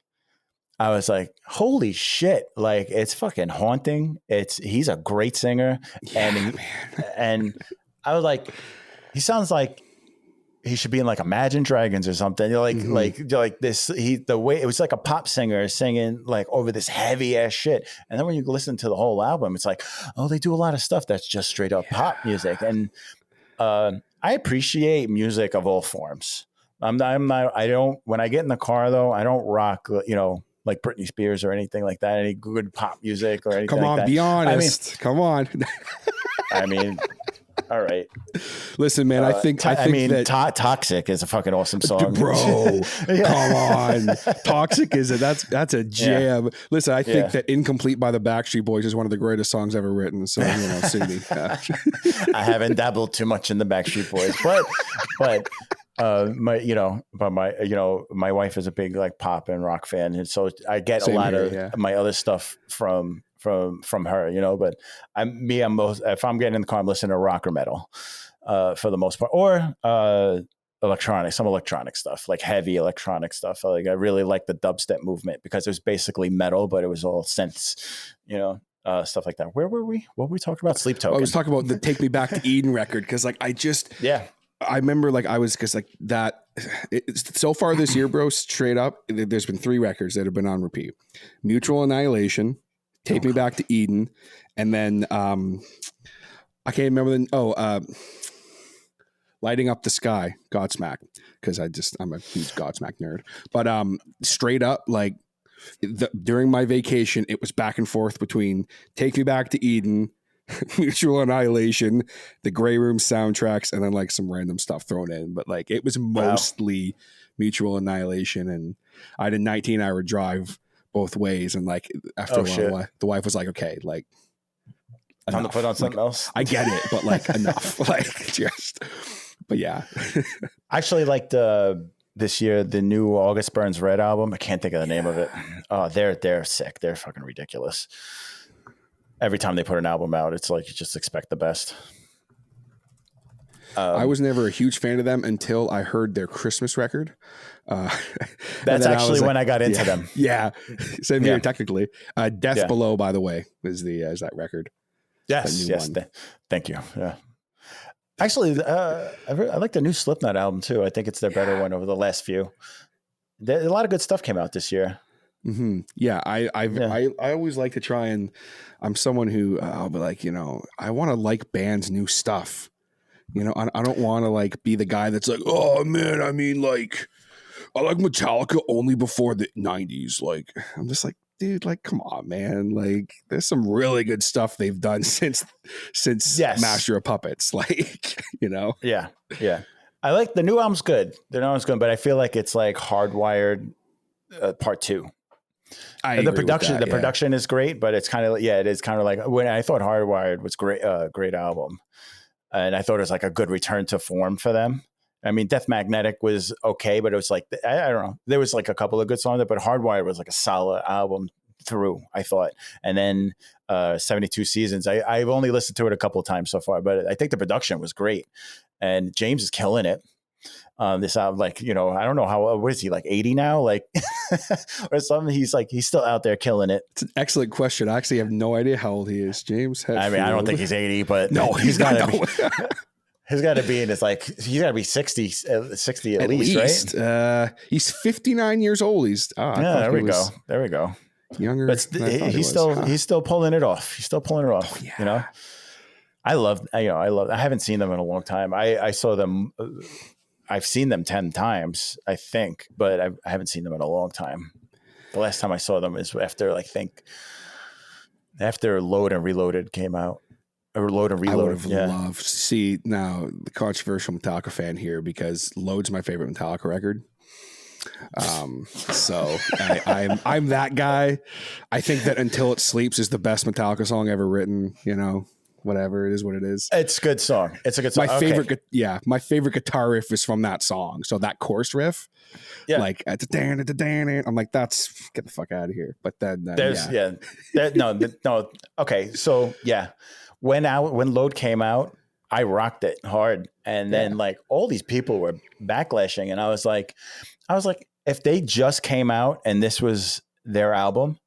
I was like, holy shit. Like, it's fucking haunting. He's a great singer. And I was like, he sounds like he should be in like Imagine Dragons or something. Like this, the way it was like a pop singer singing like over this heavy ass shit. And then when you listen to the whole album, it's like, oh, they do a lot of stuff that's just straight up pop music. And I appreciate music of all forms. When I get in the car though, I don't rock, like Britney Spears or anything like that. Any good pop music or anything. Come on, like that. Be honest. Come on. I mean, all right. Listen, man, I think that Toxic is a fucking awesome song. Bro, come on. Toxic that's a jam. Yeah. Listen, I think that Incomplete by the Backstreet Boys is one of the greatest songs ever written. So, sue me. I haven't dabbled too much in the Backstreet Boys, but my wife is a big like pop and rock fan. And so I get a lot of my other stuff from her, but if I'm getting in the car, I'm listening to rock or metal, for the most part, or some electronic stuff, like heavy electronic stuff. Like I really like the dubstep movement because it was basically metal, but it was all synths, stuff like that. Where were we? What were we talking about? Sleep Token. I was talking about the Take Me Back to Eden record because like I remember like I was because like that so far this year, bro, straight up, there's been 3 records that have been on repeat: Mutual Annihilation, Take Me Back to Eden, and then I can't remember Lighting Up the Sky, Godsmack, because I'm a huge Godsmack nerd. But straight up, like during my vacation, it was back and forth between Take Me Back to Eden, Mutual Annihilation, the Grey Room soundtracks, and then like some random stuff thrown in. But like it was mostly Mutual Annihilation, and I had a 19-hour drive both ways. And like after a while, the wife was like, "Okay, like." Time to put on something else. I get it, but like enough. But yeah. I actually liked this year the new August Burns Red album. I can't think of the name of it. Oh, they're sick. They're fucking ridiculous. Every time they put an album out, it's like you just expect the best. I was never a huge fan of them until I heard their Christmas record. That's actually when I got into them. Yeah, same here technically. Death Below, by the way, is that record. Yes. Thank you. Yeah. Actually, I like the new Slipknot album too. I think it's their better one over the last few. A lot of good stuff came out this year. Mm-hmm. Yeah, I always like to try and I'm someone who I'll be like, I want to like bands' new stuff. I don't want to like be the guy that's like, oh man, I mean like I like Metallica only before the 90s. Like I'm just like, dude, like, come on, man. Like, there's some really good stuff they've done since Master of Puppets. Like, Yeah. I like the new album's good. The new album's good, but I feel like it's like Hardwired Part 2. The production is great, but it's kind of it is kind of like when I thought Hardwired was great album, and I thought it was like a good return to form for them. I mean, Death Magnetic was okay, but it was like, I don't know. There was like a couple of good songs, but Hardwired was like a solid album through, I thought. And then 72 Seasons, I've only listened to it a couple of times so far, but I think the production was great. And James is killing it. This album, like, I don't know what is he, like 80 now? Like, or something. He's still out there killing it. It's an excellent question. I actually have no idea how old he is. James Hetfield. I mean, I don't think he's 80, but no, he's got to be. He's got to be in his he's got to be 60 at least, right? He's 59 years old. There we go. Younger. But he's still pulling it off. Oh, yeah. I haven't seen them in a long time. I saw them. I've seen them 10 times, I think, but I haven't seen them in a long time. The last time I saw them is after Load and Reloaded came out. Or Load and Reload. I would have loved to see now the controversial Metallica fan here because Load's my favorite Metallica record. So I'm that guy. I think that Until It Sleeps is the best Metallica song ever written. Whatever it is, what it is. It's a good song. My favorite guitar riff is from that song. So that chorus riff, like at the I'm like, that's get the fuck out of here. But then no. Okay, so yeah. When Load came out, I rocked it hard. And then like all these people were backlashing. And I was like, if they just came out and this was their album,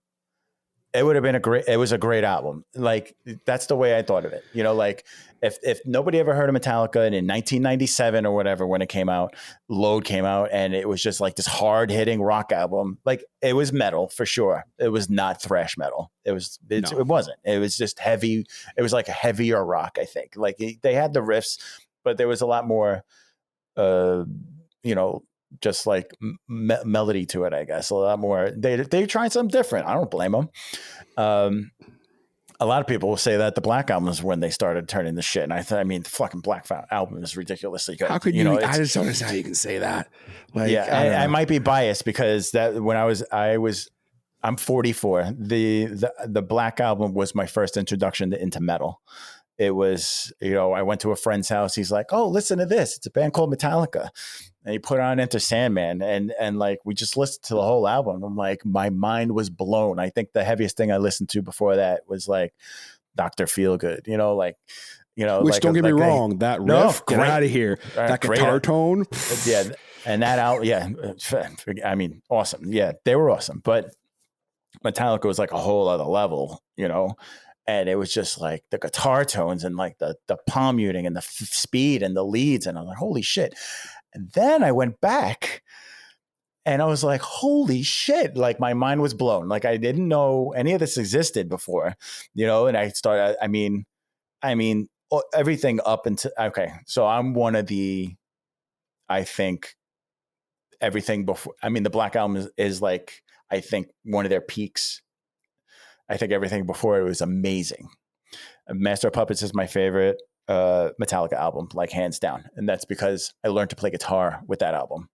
it would have been it was a great album. Like that's the way I thought of it. Like if nobody ever heard of Metallica and in 1997 or whatever, when it came out, Load came out and it was just like this hard hitting rock album. Like it was metal for sure. It was not thrash metal. It wasn't. It was just heavy. It was like a heavier rock, I think. Like they had the riffs, but there was a lot more, just like melody to it, I guess. A lot more. They tried something different. I don't blame them. A lot of people will say that the Black Album is when they started turning the shit. And I mean, the fucking Black Album is ridiculously good. How could you? I just don't understand how you can say that. Like, I might be biased because that when I'm 44. The Black Album was my first introduction into metal. It was, I went to a friend's house. He's like, "Oh, listen to this. It's a band called Metallica." And he put on Enter Sandman and like, we just listened to the whole album. I'm like, my mind was blown. I think the heaviest thing I listened to before that was like Dr. Feelgood, Which like, don't get me like wrong, that riff, get out of here. That guitar tone. Yeah. And that out. Yeah. I mean, awesome. Yeah. They were awesome. But Metallica was like a whole other level, and it was just like the guitar tones and like the palm muting and the speed and the leads. And I'm like, holy shit. And then I went back and I was like, holy shit. Like my mind was blown. Like I didn't know any of this existed before, and I started, I mean, everything up until, okay. So I'm one of I think everything before, the Black Album is like, I think one of their peaks. I think everything before it was amazing. Master of Puppets is my favorite Metallica album, like hands down. And that's because I learned to play guitar with that album.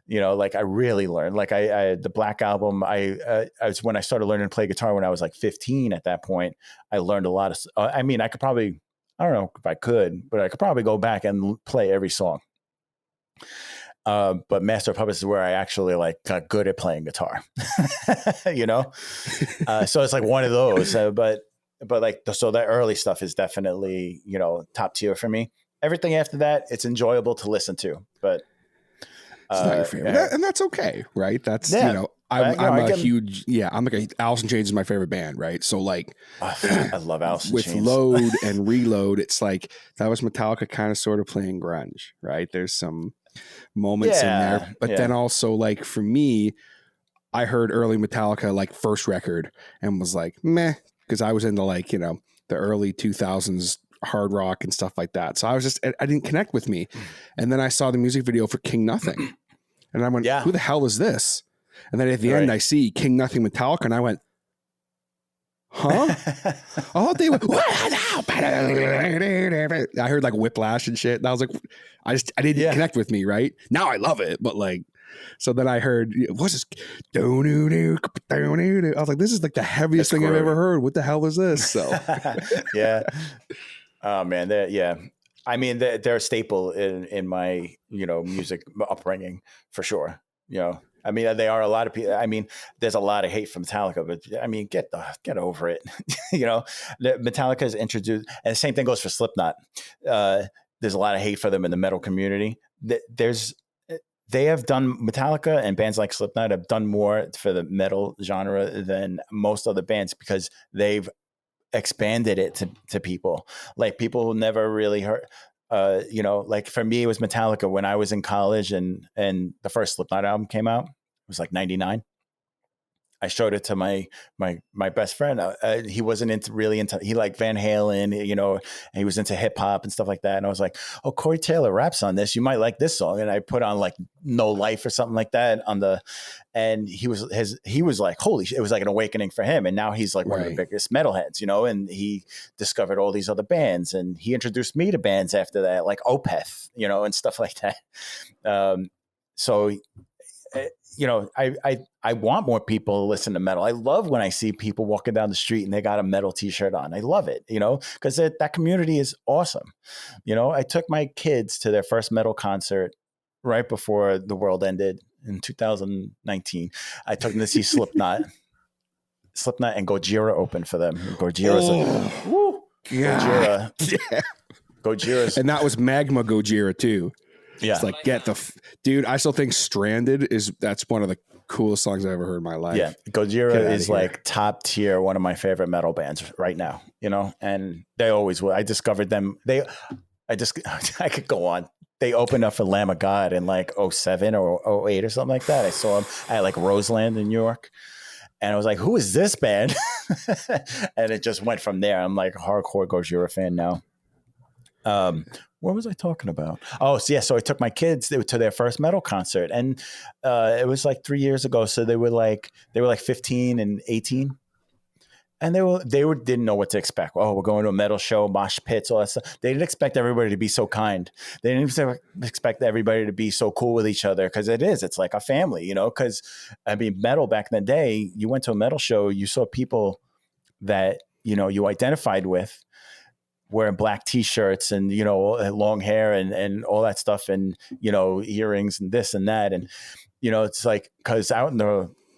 Like I really learned, like the Black Album, I was when I started learning to play guitar when I was like 15 at that point. I learned a lot of, I could probably, I don't know if I could, but I could probably go back and play every song. But Master of Puppets is where I actually like got good at playing guitar, so it's like one of those, but like, so that early stuff is definitely, top tier for me. Everything after that, it's enjoyable to listen to, but it's not your favorite. And that's okay. Right. That's, I'm a huge, I'm like Alice in Chains is my favorite band. Right. So like, I love Alice in with Chains. Load and Reload. It's like, that was Metallica kind of sort of playing grunge, right? There's some moments in there, but then also like for me, I heard early Metallica like first record and was like meh, because I was into like the early 2000s hard rock and stuff like that, so I didn't connect with me. And then I saw the music video for King Nothing and I went, who the hell is this? And then at the end I see King Nothing Metallica and I went, huh? Oh, they were. I heard like Whiplash and shit, and I was like, I didn't connect with me. Right now, I love it, but like, so then I heard, what's this? I was like, this is like the heaviest thing I've ever heard. What the hell is this? So, yeah. Oh man, they're a staple in my music upbringing for sure. They are a lot of people. There's a lot of hate from Metallica, but get over it. Metallica is introduced, and the same thing goes for Slipknot. There's a lot of hate for them in the metal community. They have done, Metallica and bands like Slipknot have done more for the metal genre than most other bands because they've expanded it to people. Like people never really heard. Like for me, it was Metallica when I was in college and the first Slipknot album came out. It was like 99. I showed it to my best friend. He wasn't really into, he liked Van Halen, and he was into hip hop and stuff like that. And I was like, oh, Corey Taylor raps on this. You might like this song. And I put on like No Life or something like that and he was like, holy shit. It was like an awakening for him. And now he's like one of the biggest metalheads, and he discovered all these other bands and he introduced me to bands after that, like Opeth, and stuff like that. I want more people to listen to metal. I love when I see people walking down the street and they got a metal t-shirt on. I love it, because that community is awesome. I took my kids to their first metal concert right before the world ended in 2019. I took them to see Slipknot and Gojira opened for them. Gojira's Gojira's. And that was Magma Gojira too. Yeah. It's like, dude, I still think Stranded that's one of the coolest songs I've ever heard in my life. Yeah. Gojira is like top tier, one of my favorite metal bands right now, and they always will. I discovered them. I could go on. They opened up for Lamb of God in like 07 or 08 or something like that. I saw them at like Roseland in New York. And I was like, who is this band? And it just went from there. I'm like a hardcore Gojira fan now. What was I talking about? Oh, so yeah. So I took my kids to their first metal concert, and it was like 3 years ago. So they were like 15 and 18, and they didn't know what to expect. Oh, we're going to a metal show, mosh pits, all that stuff. They didn't expect everybody to be so kind. They didn't expect everybody to be so cool with each other because it's like a family, Because metal back in the day, you went to a metal show, you saw people that you identified with, wearing black t-shirts and, long hair and all that stuff and, earrings and this and that. And, it's like, cause out in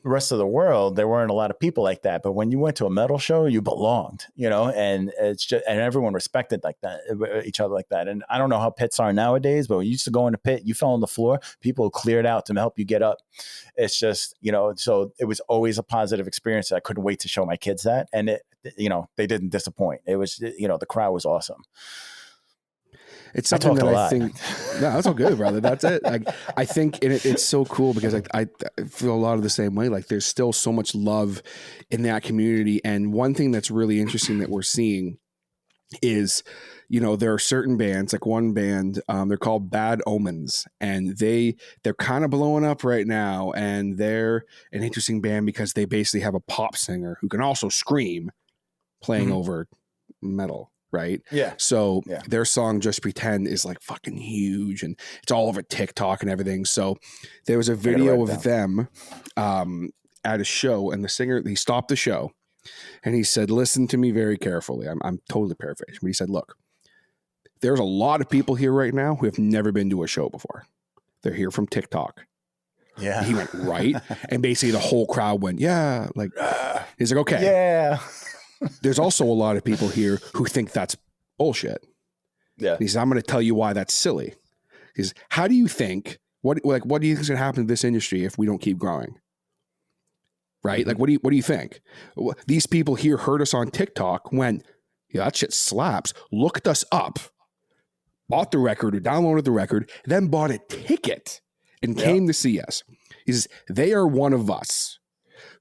rest of the world, there weren't a lot of people like that. But when you went to a metal show, you belonged, you know, and it's just, and everyone respected like that, each other like that. And I don't know how pits are nowadays, but when you used to go in the pit, you fell on the floor, people cleared out to help you get up. It's just, you know, so it was always a positive experience. I couldn't wait to show my kids that. And it, you know, they didn't disappoint. It was, you know, the crowd was awesome. It's something that I think, no, that's all good, brother. That's it. I think it's so cool because I feel a lot of the same way. Like there's still so much love in that community. And one thing that's really interesting that we're seeing is, you know, there are certain bands, like one band, they're called Bad Omens, and they're kind of blowing up right now. And they're an interesting band because they basically have a pop singer who can also scream playing over metal. Right. Yeah. So their song Just Pretend is like fucking huge and it's all over TikTok and everything. So there was a video of them at a show, and the singer, he stopped the show and he said, listen to me very carefully. I'm totally paraphrasing, but he said, look, there's a lot of people here right now who have never been to a show before. They're here from TikTok. Yeah. He went right. And basically the whole crowd went, yeah. Like, he's like, okay. Yeah. There's also a lot of people here who think that's bullshit. Yeah. He says, I'm going to tell you why that's silly. He says, how do you think, what do you think is going to happen to this industry if we don't keep growing? Right? Like, what do you think? These people here heard us on TikTok, went, yeah, that shit slaps, looked us up, bought the record or downloaded the record, then bought a ticket and came to see us. He says, they are one of us.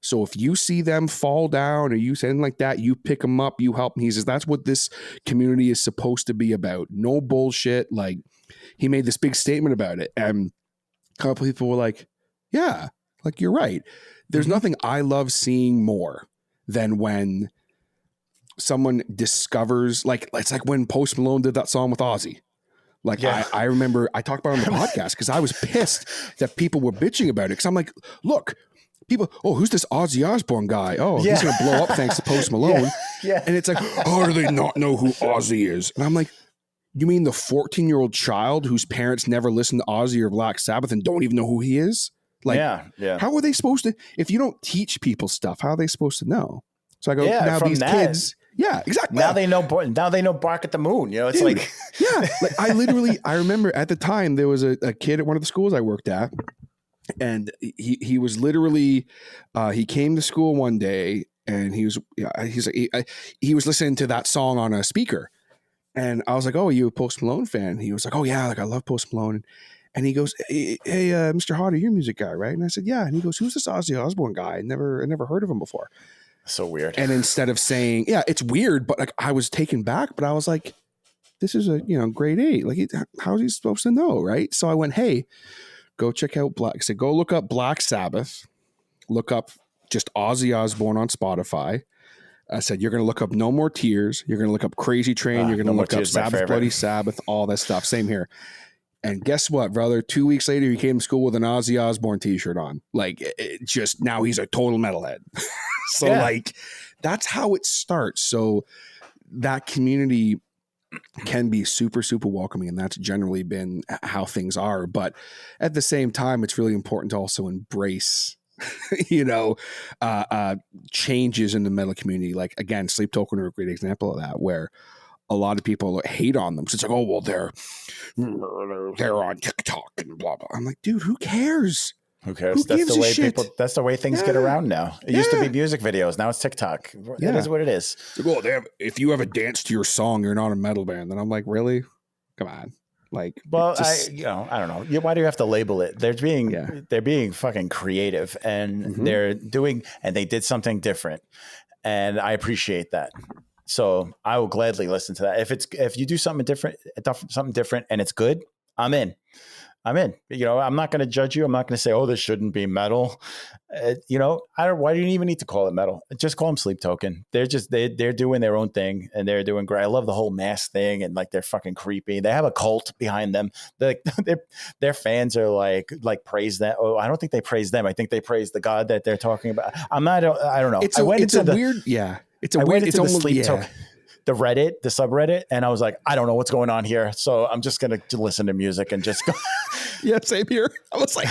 So if you see them fall down or you say anything like that, you pick them up, you help them. He says, that's what this community is supposed to be about. No bullshit. Like, he made this big statement about it. And a couple people were like, yeah, like, you're right. There's nothing I love seeing more than when someone discovers, like, it's like when Post Malone did that song with Ozzy. Like, I remember I talked about it on the podcast because I was pissed that people were bitching about it. Because I'm like, look, people, who's this Ozzy Osbourne guy? Oh, he's going to blow up thanks to Post Malone. And it's like, how do they not know who Ozzy is? And I'm like, you mean the 14-year-old child whose parents never listened to Ozzy or Black Sabbath and don't even know who he is? Like, how are they supposed to, if you don't teach people stuff, how are they supposed to know? So I go, now these kids, exactly. Now they know Bark at the Moon. You know, it's like, like I remember at the time there was a kid at one of the schools I worked at. And he was literally, he came to school one day and he was listening to that song on a speaker. And I was like, oh, are you a Post Malone fan? He was like, oh yeah, like I love Post Malone. And he goes, hey, Mr. Hodder, you're a music guy, right? And I said, yeah. And he goes, who's this Ozzy Osbourne guy? I never heard of him before. So weird. And instead of saying, yeah, it's weird, but like I was taken back, but I was like, this is a, grade 8. Like, how's he supposed to know, right? So I went, hey, go check out go look up Black Sabbath, look up just Ozzy Osbourne on Spotify. I said, you're going to look up No More Tears. You're going to look up Crazy Train. You're going to look up Sabbath, Bloody Sabbath, all that stuff. Same here. And guess what, brother? 2 weeks later, he came to school with an Ozzy Osbourne t-shirt on. Like, just now he's a total metalhead. So like, that's how it starts. So that community can be super, super welcoming. And that's generally been how things are. But at the same time, it's really important to also embrace, changes in the metal community. Like, again, Sleep Token are a great example of that, where a lot of people hate on them. So it's like, oh, well, they're on TikTok and blah, blah. I'm like, dude, who cares? Who cares? That's the way things get around now. It used to be music videos. Now it's TikTok. It is what it is. Well, if you ever dance to your song, you're not a metal band. And I'm like, really? Come on. Like, well, I don't know. Why do you have to label it? They're being fucking creative, and they're doing, and they did something different, and I appreciate that. So I will gladly listen to that. If you do something different, and it's good, I'm in. I'm not going to judge you. I'm not going to say, oh, this shouldn't be metal. Why do you even need to call it metal? Just call them Sleep Token. They're doing their own thing, and they're doing great. I love the whole mask thing, and like, they're fucking creepy. They have a cult behind them. Their fans are like praise that. Oh, I don't think they praise them. I think they praise the God that they're talking about. I don't know. It's almost Sleep Token. The Reddit, the subreddit, and I was like, I don't know what's going on here, so I'm just gonna listen to music and just go. Yeah, same here. I was like,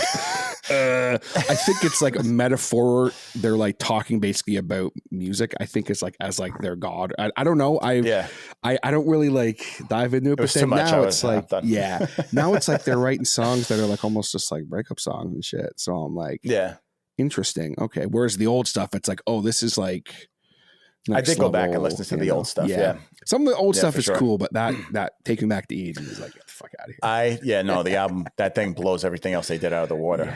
I think it's like a metaphor. They're like talking basically about music. I think it's like as like their god. I don't know. I don't really like dive into it. But then now it's like, now it's like they're writing songs that are like almost just like breakup songs and shit. So I'm like, interesting. Okay. Whereas the old stuff, it's like, oh, this is like. I did go back and listen to the old stuff. Yeah. Some of the old stuff is cool, but that Taking Back the 80s is like, get the fuck out of here. The album, that thing blows everything else they did out of the water.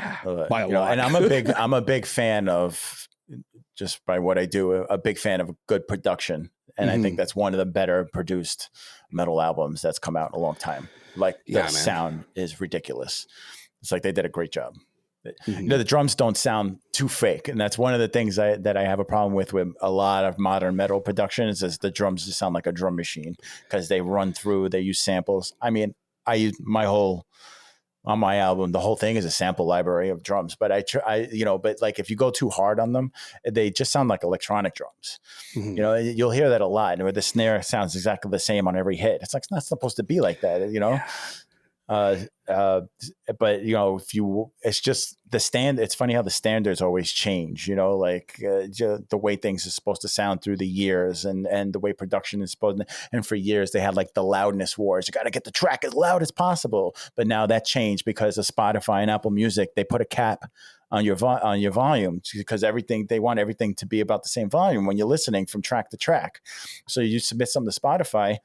By a lot. And I'm a big fan of, just by what I do, a big fan of good production. And I think that's one of the better produced metal albums that's come out in a long time. Like the sound is ridiculous. It's like they did a great job. The drums don't sound too fake, and that's one of the things that I have a problem with a lot of modern metal production is the drums just sound like a drum machine because they run through, they use samples. I mean, I use on my album, the whole thing is a sample library of drums, but but like if you go too hard on them, they just sound like electronic drums. You'll hear that a lot, and where the snare sounds exactly the same on every hit. It's like, it's not supposed to be like that, but it's just it's funny how the standards always change, the way things are supposed to sound through the years and the way production is supposed to, and for years they had like the loudness wars. You got to get the track as loud as possible. But now that changed because of Spotify and Apple Music. They put a cap on your volume because they want everything to be about the same volume when you're listening from track to track. So you submit something to Spotify,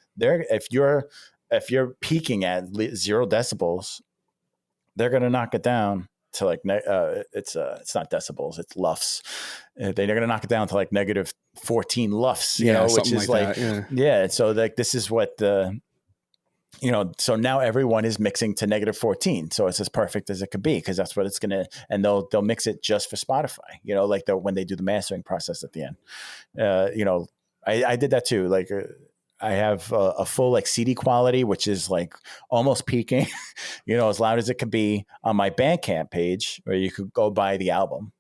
if you're peaking at 0 decibels, they're going to knock it down to like, it's not decibels, it's lufs. They're going to knock it down to like negative 14 lufs, which is like, So like, this is what so now everyone is mixing to negative 14. So it's as perfect as it could be, because that's what it's going to, and they'll mix it just for Spotify, like when they do the mastering process at the end. I did that too. Like, I have a full like CD quality, which is like almost peaking, as loud as it can be on my Bandcamp page, where you could go buy the album.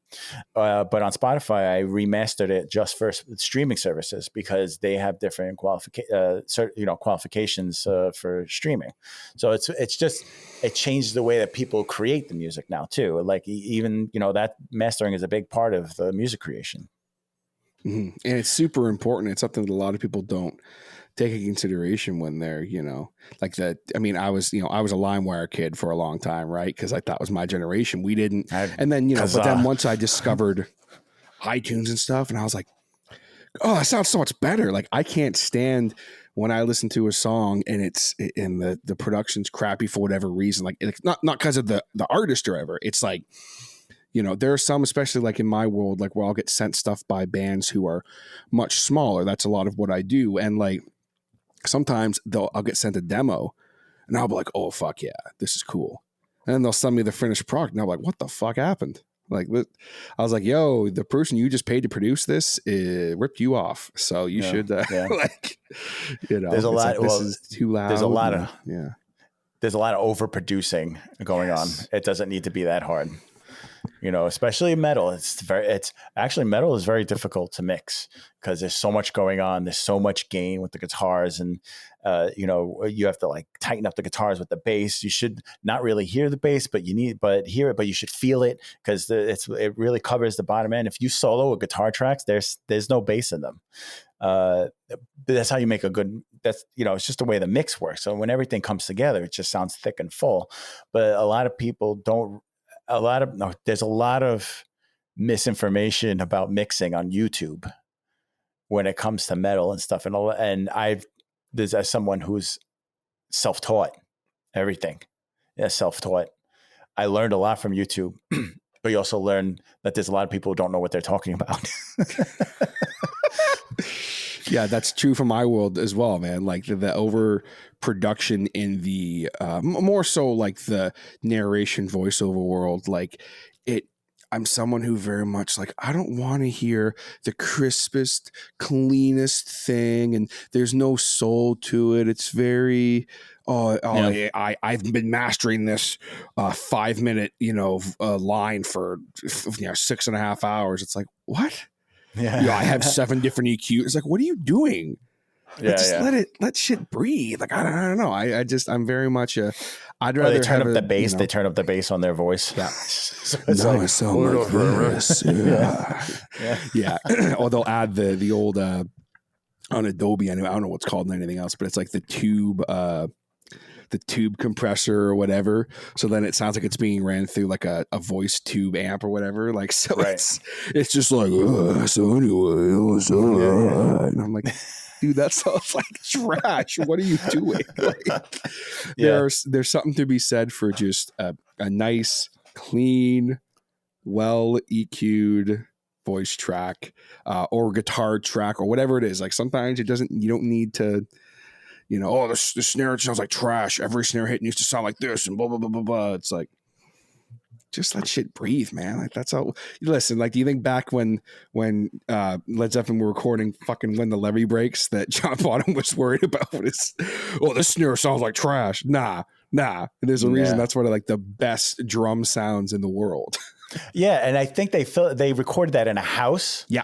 But on Spotify, I remastered it just for streaming services because they have different qualifications for streaming. So it changed the way that people create the music now too. Like even, that mastering is a big part of the music creation. And it's super important. It's something that a lot of people don't take into consideration when they're, like that. I mean, I was a LimeWire kid for a long time, right? Because like that was my generation. We didn't, and then but then once I discovered iTunes and stuff, and I was like, oh, that sounds so much better. Like I can't stand when I listen to a song and the production's crappy for whatever reason. Like it's not because of the artist or ever. It's like, there are some, especially like in my world, like where I'll get sent stuff by bands who are much smaller. That's a lot of what I do. And like, sometimes I'll get sent a demo and I'll be like, oh, fuck yeah, this is cool. And then they'll send me the finished product and I'm like, what the fuck happened? Like, I was like, yo, the person you just paid to produce this ripped you off. So you should, like, there's a lot. Like, this is too loud. There's a lot of overproducing going on. It doesn't need to be that hard. Especially metal. Metal is very difficult to mix because there's so much going on. There's so much gain with the guitars, and you have to like tighten up the guitars with the bass. You should not really hear the bass, but hear it, but you should feel it because it really covers the bottom end. If you solo a guitar tracks, there's no bass in them. That's how you make a good. That's it's just the way the mix works. So when everything comes together, it just sounds thick and full. But a lot of people don't. There's a lot of misinformation about mixing on YouTube when it comes to metal and stuff. And as someone who's self-taught everything, self-taught, I learned a lot from YouTube, but you also learn that there's a lot of people who don't know what they're talking about. Yeah, that's true for my world as well, man. Like the overproduction in the more so like the narration voiceover world, like I'm someone who very much like, I don't want to hear the crispest, cleanest thing, and there's no soul to it. It's very I've been mastering this 5-minute line for 6.5 hours. It's like, what? Yeah, I have 7 different EQs. It's like, what are you doing? let shit breathe. Like, I don't know. I'm very much I'd rather they turn have up the bass. you know, They turn up the bass on their voice. Yeah. So it's like, sound like this. Yeah. Or they'll add the old, on Adobe, I don't know what's called and anything else, but it's like the tube compressor or whatever. So then it sounds like it's being ran through like a voice tube amp or whatever. Like, so it's just like, so anyway, and I'm like, dude, that sounds like trash. What are you doing? Like, there's something to be said for just a nice, clean, well EQ'd voice track, or guitar track or whatever it is. Like, sometimes you don't need to, you know, oh, the snare sounds like trash. Every snare hit needs to sound like this and blah, blah, blah, blah, blah. It's like, just let shit breathe, man. Like, that's how, listen, like, do you think back when Led Zeppelin were recording fucking When the Levee Breaks that John Bonham was worried about this snare sounds like trash. Nah. And there's a reason that's one of like the best drum sounds in the world. Yeah. And I think they recorded that in a house. Yeah.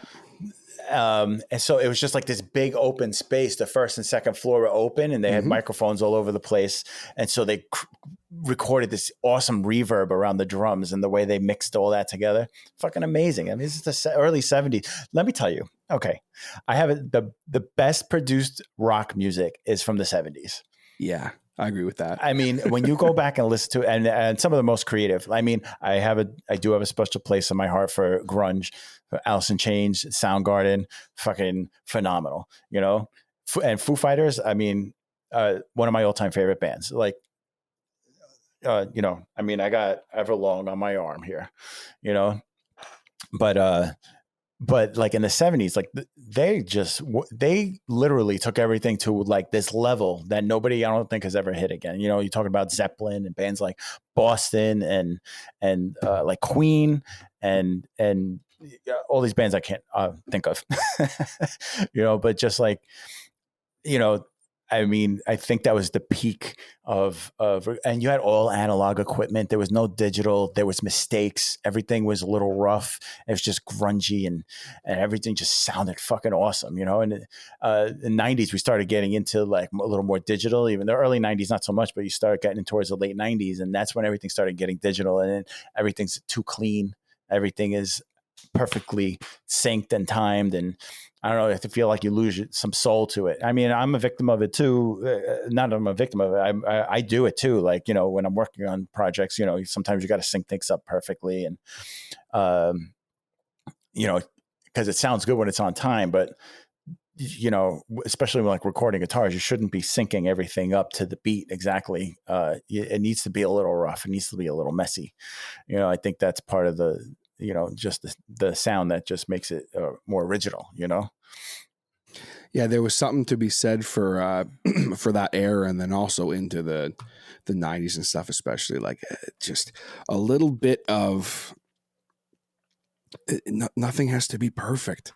And so it was just like this big open space. The first and second floor were open and they had microphones all over the place. And so they recorded this awesome reverb around the drums and the way they mixed all that together. Fucking amazing. I mean, this is the early 70s. Let me tell you. Okay. I have the best produced rock music is from the 70s. Yeah. I agree with that. I mean, when you go back and listen to and some of the most creative, I mean, I do have a special place in my heart for grunge, for Alice in Chains, Soundgarden, fucking phenomenal, you know, and Foo Fighters. I mean, one of my all-time favorite bands, like, you know, I mean, I got Everlong on my arm here, you know, but like in the 70s, like they literally took everything to like this level that nobody, I don't think, has ever hit again. You know, you're talking about Zeppelin and bands like Boston and like Queen and all these bands I can't think of, you know, but just like, you know, I mean, I think that was the peak of, and you had all analog equipment. There was no digital. There was mistakes. Everything was a little rough. It was just grungy and everything just sounded fucking awesome, you know? And in the 90s, we started getting into like a little more digital, even the early 90s, not so much, but you start getting towards the late 90s. And that's when everything started getting digital and then everything's too clean. Everything is perfectly synced and timed, and I don't know, I feel like you lose some soul to it. I mean, I'm a victim of it too. Not I'm a victim of it. I do it too. Like, you know, when I'm working on projects, you know, sometimes you got to sync things up perfectly, and you know, because it sounds good when it's on time, but you know, especially when like recording guitars, you shouldn't be syncing everything up to the beat exactly. It needs to be a little rough. It needs to be a little messy. You know, I think that's part of the, you know, just the sound that just makes it more original, you know? Yeah, there was something to be said for for that era, and then also into the 90s and stuff, especially like just a little bit of nothing has to be perfect.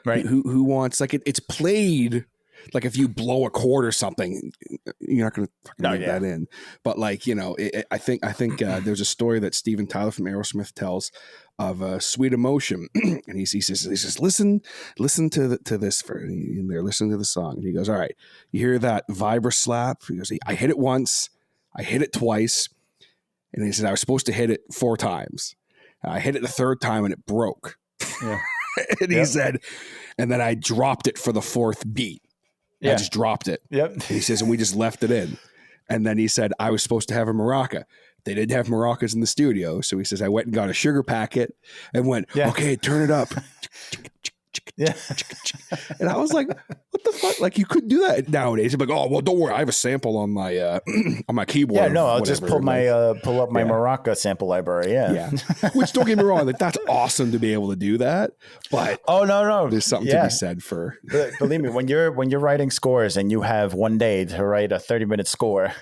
Right. Who wants, like, it's played, like if you blow a chord or something, you're not going to leave that in. But like, you know, I think there's a story that Steven Tyler from Aerosmith tells of Sweet Emotion, and he says, listen to this. They're listening to the song, and he goes, all right, you hear that vibra slap? He goes, I hit it once, I hit it twice, and he said I was supposed to hit it 4 times. I hit it the 3rd time, and it broke. Yeah. And he said, and then I dropped it for the 4th beat. I just dropped it. Yep. And he says, and we just left it in. And then he said, I was supposed to have a maraca. They didn't have maracas in the studio. So he says, I went and got a sugar packet and went, okay, turn it up. Yeah. And I was like, what the fuck? Like, you couldn't do that nowadays. You're like, oh, well, don't worry, I have a sample on my on my keyboard. Yeah, no, I'll just pull pull up my maraca sample library. Yeah. Which, don't get me wrong, like, that's awesome to be able to do that. But no, there's something to be said for. Believe me, when you're writing scores and you have one day to write a 30-minute score,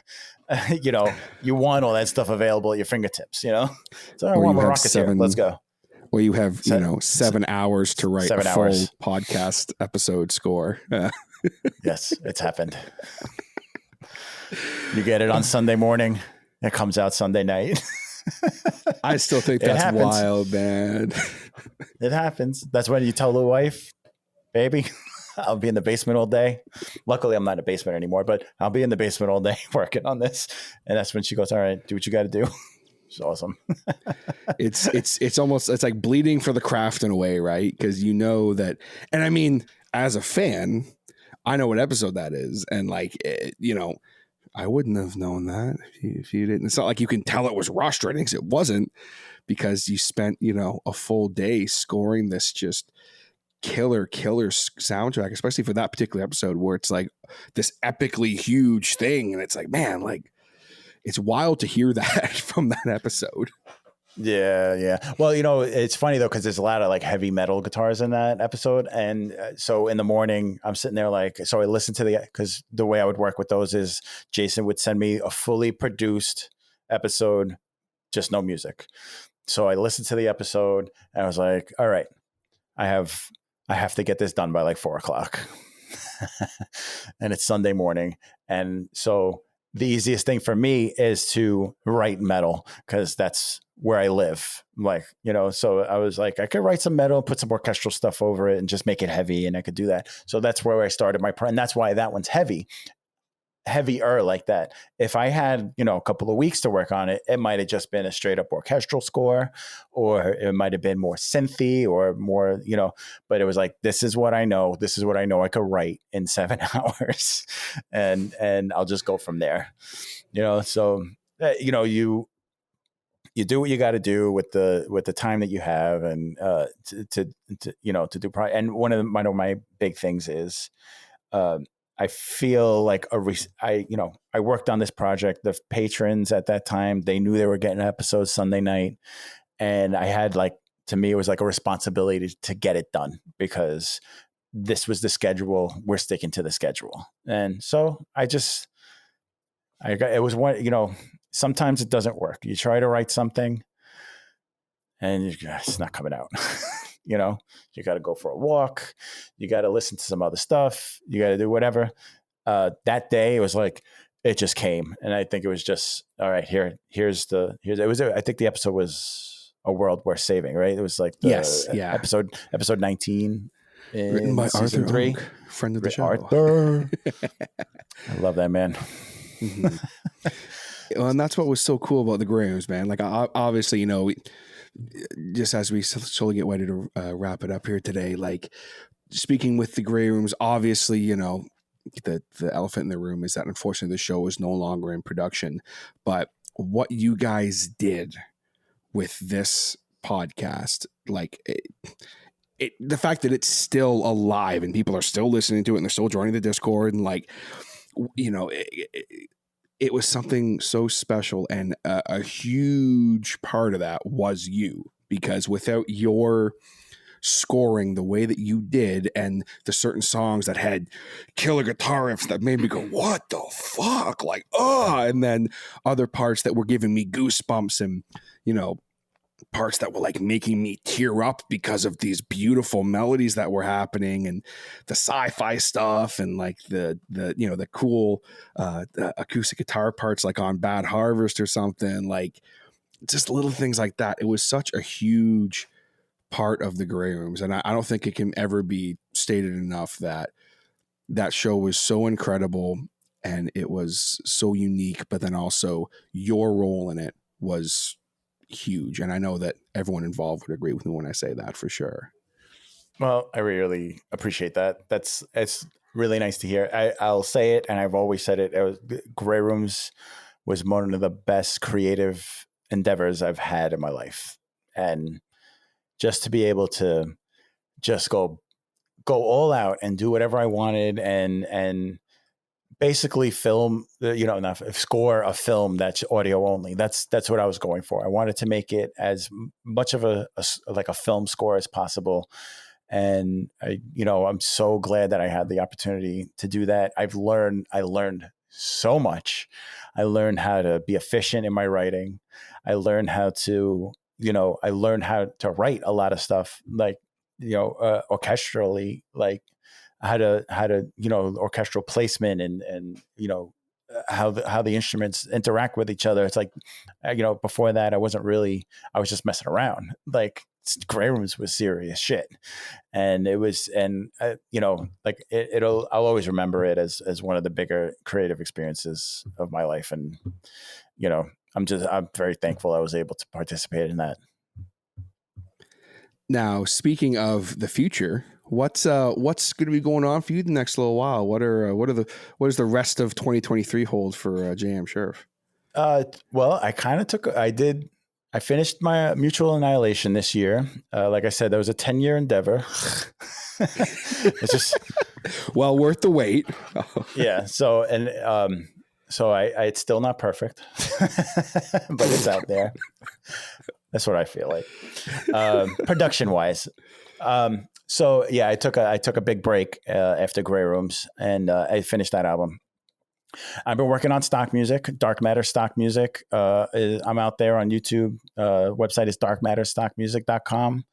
you know, you want all that stuff available at your fingertips. You know, so I want maracas here. Let's go. Well, you have, 7 hours to write a full podcast episode score. Yes, it's happened. You get it on Sunday morning. It comes out Sunday night. I still think that's wild, man. It happens. That's when you tell the wife, baby, I'll be in the basement all day. Luckily, I'm not in the basement anymore, but I'll be in the basement all day working on this. And that's when she goes, all right, do what you got to do. It's awesome. It's almost, it's like bleeding for the craft in a way, right? Because you know that, and I mean, as a fan, I know what episode that is. And like, I wouldn't have known that if you didn't. It's not like you can tell it was rushed or anything, 'cause it wasn't, because you spent, a full day scoring this just killer soundtrack, especially for that particular episode where it's like this epically huge thing. And it's like, man, like it's wild to hear that from that episode. Yeah. Well, it's funny though, because there's a lot of like heavy metal guitars in that episode. And so in the morning, I'm sitting there so I listen to because the way I would work with those is Jason would send me a fully produced episode, just no music. So I listened to the episode and I was like, all right, I have to get this done by like 4:00 and it's Sunday morning. And so the easiest thing for me is to write metal because that's where I live. Like, so I was like, I could write some metal, put some orchestral stuff over it and just make it heavy. And I could do that. So that's where I started and that's why that one's heavier like that. If I had, a couple of weeks to work on it, it might've just been a straight up orchestral score, or it might've been more synthy or more, but it was like, this is what I know. This is what I know I could write in 7 hours and I'll just go from there, so, you do what you got to do with the time that you have and to do. And one of my big things is, I feel like I worked on this project. The patrons at that time, they knew they were getting episodes Sunday night. And I had to me, it was like a responsibility to get it done because this was the schedule. We're sticking to the schedule. And so it was one, sometimes it doesn't work. You try to write something and it's not coming out. You got to go for a walk. You got to listen to some other stuff. You got to do whatever. That day, it was like, it just came. And I think it was just, all right, here's I think the episode was A World Worth Saving, right? It was like episode 19 written by season Arthur 3. Oak, friend of the show. Arthur. I love that man. Mm-hmm. Well, and that's what was so cool about the Grey Rooms, man. Like, obviously, just as we slowly get ready to wrap it up here today, like speaking with the Grey Rooms, obviously, the elephant in the room is that unfortunately the show is no longer in production. But what you guys did with this podcast, like the fact that it's still alive and people are still listening to it and they're still joining the Discord and it was something so special, and a huge part of that was you, because without your scoring the way that you did and the certain songs that had killer guitar riffs that made me go, what the fuck? Like, and then other parts that were giving me goosebumps and, parts that were like making me tear up because of these beautiful melodies that were happening and the sci-fi stuff and like the cool the acoustic guitar parts like on Bad Harvest or something, like just little things like that. It was such a huge part of the Grey Rooms, and I don't think it can ever be stated enough that that show was so incredible and it was so unique, but then also your role in it was huge. And I know that everyone involved would agree with me when I say that, for sure. Well, I really appreciate that. It's really nice to hear. I'll say it, and I've always said it. Grey Rooms was one of the best creative endeavors I've had in my life. And just to be able to just go all out and do whatever I wanted and basically score a film that's audio only. That's what I was going for. I wanted to make it as much of a film score as possible. And I'm so glad that I had the opportunity to do that. I learned so much. I learned how to be efficient in my writing. I learned how to write a lot of stuff, orchestrally, like how to orchestral placement and how the instruments interact with each other. It's like, before that I was just messing around. Like, Grey Rooms was serious shit. And it was, and you know, like I'll always remember it as one of the bigger creative experiences of my life. And, you know, I'm very thankful I was able to participate in that. Now, speaking of the future, what's going to be going on for you the next little while? What does the rest of 2023 hold for JM Scherf? Well, I finished my Mutual Annihilation this year. Like I said, that was a 10-year endeavor. It's just well worth the wait. Yeah. So, and, so it's still not perfect, but it's out there. That's what I feel like, production wise. So yeah, I took a big break after Grey Rooms, and I finished that album. I've been working on stock music, Dark Matter stock music. I'm out there on YouTube. Website is darkmatterstockmusic.com.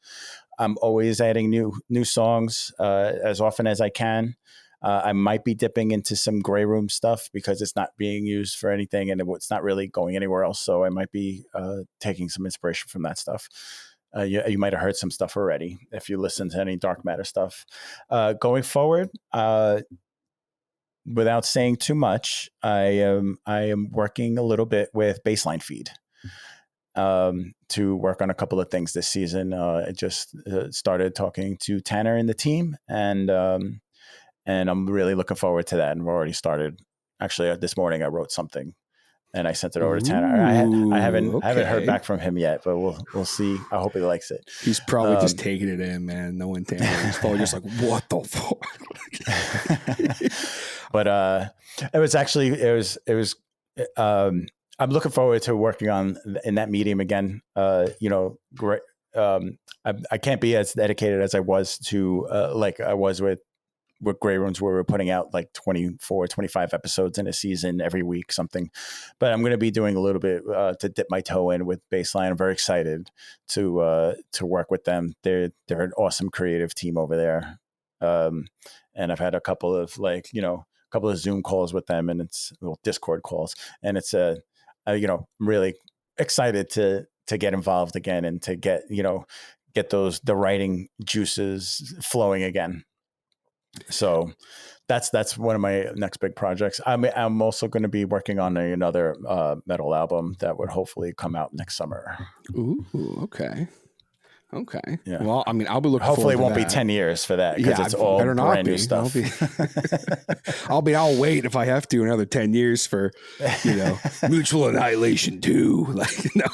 I'm always adding new songs as often as I can. I might be dipping into some Grey Room stuff because it's not being used for anything and it's not really going anywhere else. So I might be taking some inspiration from that stuff. You might have heard some stuff already if you listen to any Dark Matter stuff. Going forward, without saying too much, I am working a little bit with Baseline Feed to work on a couple of things this season. I just started talking to Tanner and the team, and I'm really looking forward to that. And we've already started. Actually, this morning I wrote something and I sent it over to Tanner. I haven't heard back from him yet, but we'll see. I hope he likes it. He's probably just taking it in, man. No one Tanner. He's probably just like, what the fuck? But I'm looking forward to working on in that medium again. You know, great. I can't be as dedicated as I was to like I was with Grey Rooms, where we're putting out like 24, 25 episodes in a season every week, something. But I'm going to be doing a little bit to dip my toe in with Baseline. I'm very excited to work with them. They're an awesome creative team over there. And I've had a couple of Zoom calls with them, and it's Discord calls, and it's I'm really excited to get involved again and to get the writing juices flowing again. So that's one of my next big projects. I'm also going to be working on another metal album that would hopefully come out next summer. Ooh, okay. Yeah. Well, I mean, I'll be looking. Hopefully, it forward won't to be 10 years for that because it's all brand new stuff. I'll wait if I have to another 10 years for Mutual Annihilation 2. Like no.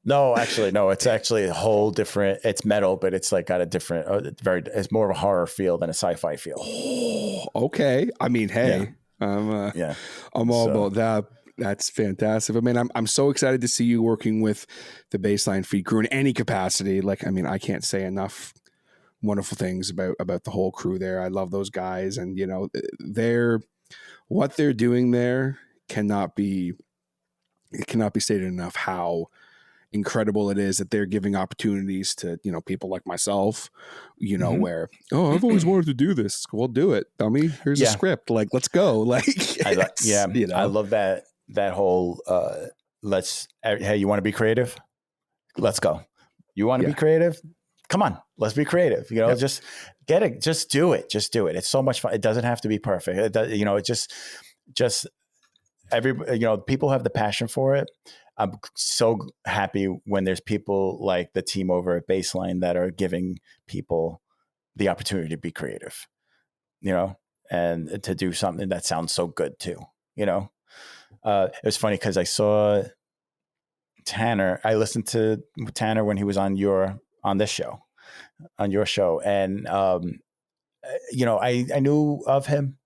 No, actually, no. It's actually a whole different. It's metal, but it's like got a different, it's more of a horror feel than a sci-fi feel. Oh, okay. I mean, hey, yeah. I'm all about that. That's fantastic. I mean, I'm so excited to see you working with the Baseline Feed crew in any capacity. Like, I mean, I can't say enough wonderful things about the whole crew there. I love those guys, and what they're doing there cannot be stated enough how incredible it is that they're giving opportunities to people like myself, where I've always wanted to do this. Well, do it, dummy. Here's a script. Like, let's go. Like, I love that whole hey, you want to be creative? Let's go. You want to be creative? Come on, let's be creative. Just get it. Just do it. It's so much fun. It doesn't have to be perfect. It does, it just people have the passion for it. I'm so happy when there's people like the team over at Baseline that are giving people the opportunity to be creative, and to do something that sounds so good too. It was funny because I saw Tanner. I listened to Tanner when he was on your show, and I knew of him.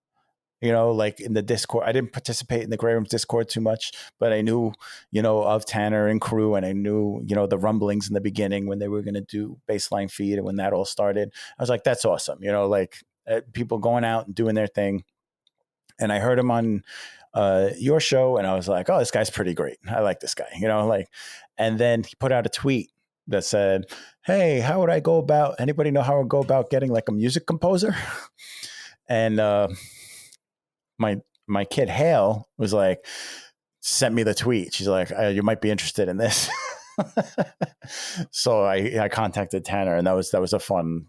Like in the Discord, I didn't participate in the Grey Rooms Discord too much, but I knew, of Tanner and crew, and I knew, the rumblings in the beginning when they were going to do Baseline Feed, and when that all started, I was like, that's awesome. People going out and doing their thing. And I heard him on your show, and I was like, oh, this guy's pretty great. I like this guy, and then he put out a tweet that said, hey, anybody know how I would go about getting like a music composer? And, my kid Hale was like, sent me the tweet. She's like, you might be interested in this. So I contacted Tanner, and that was a fun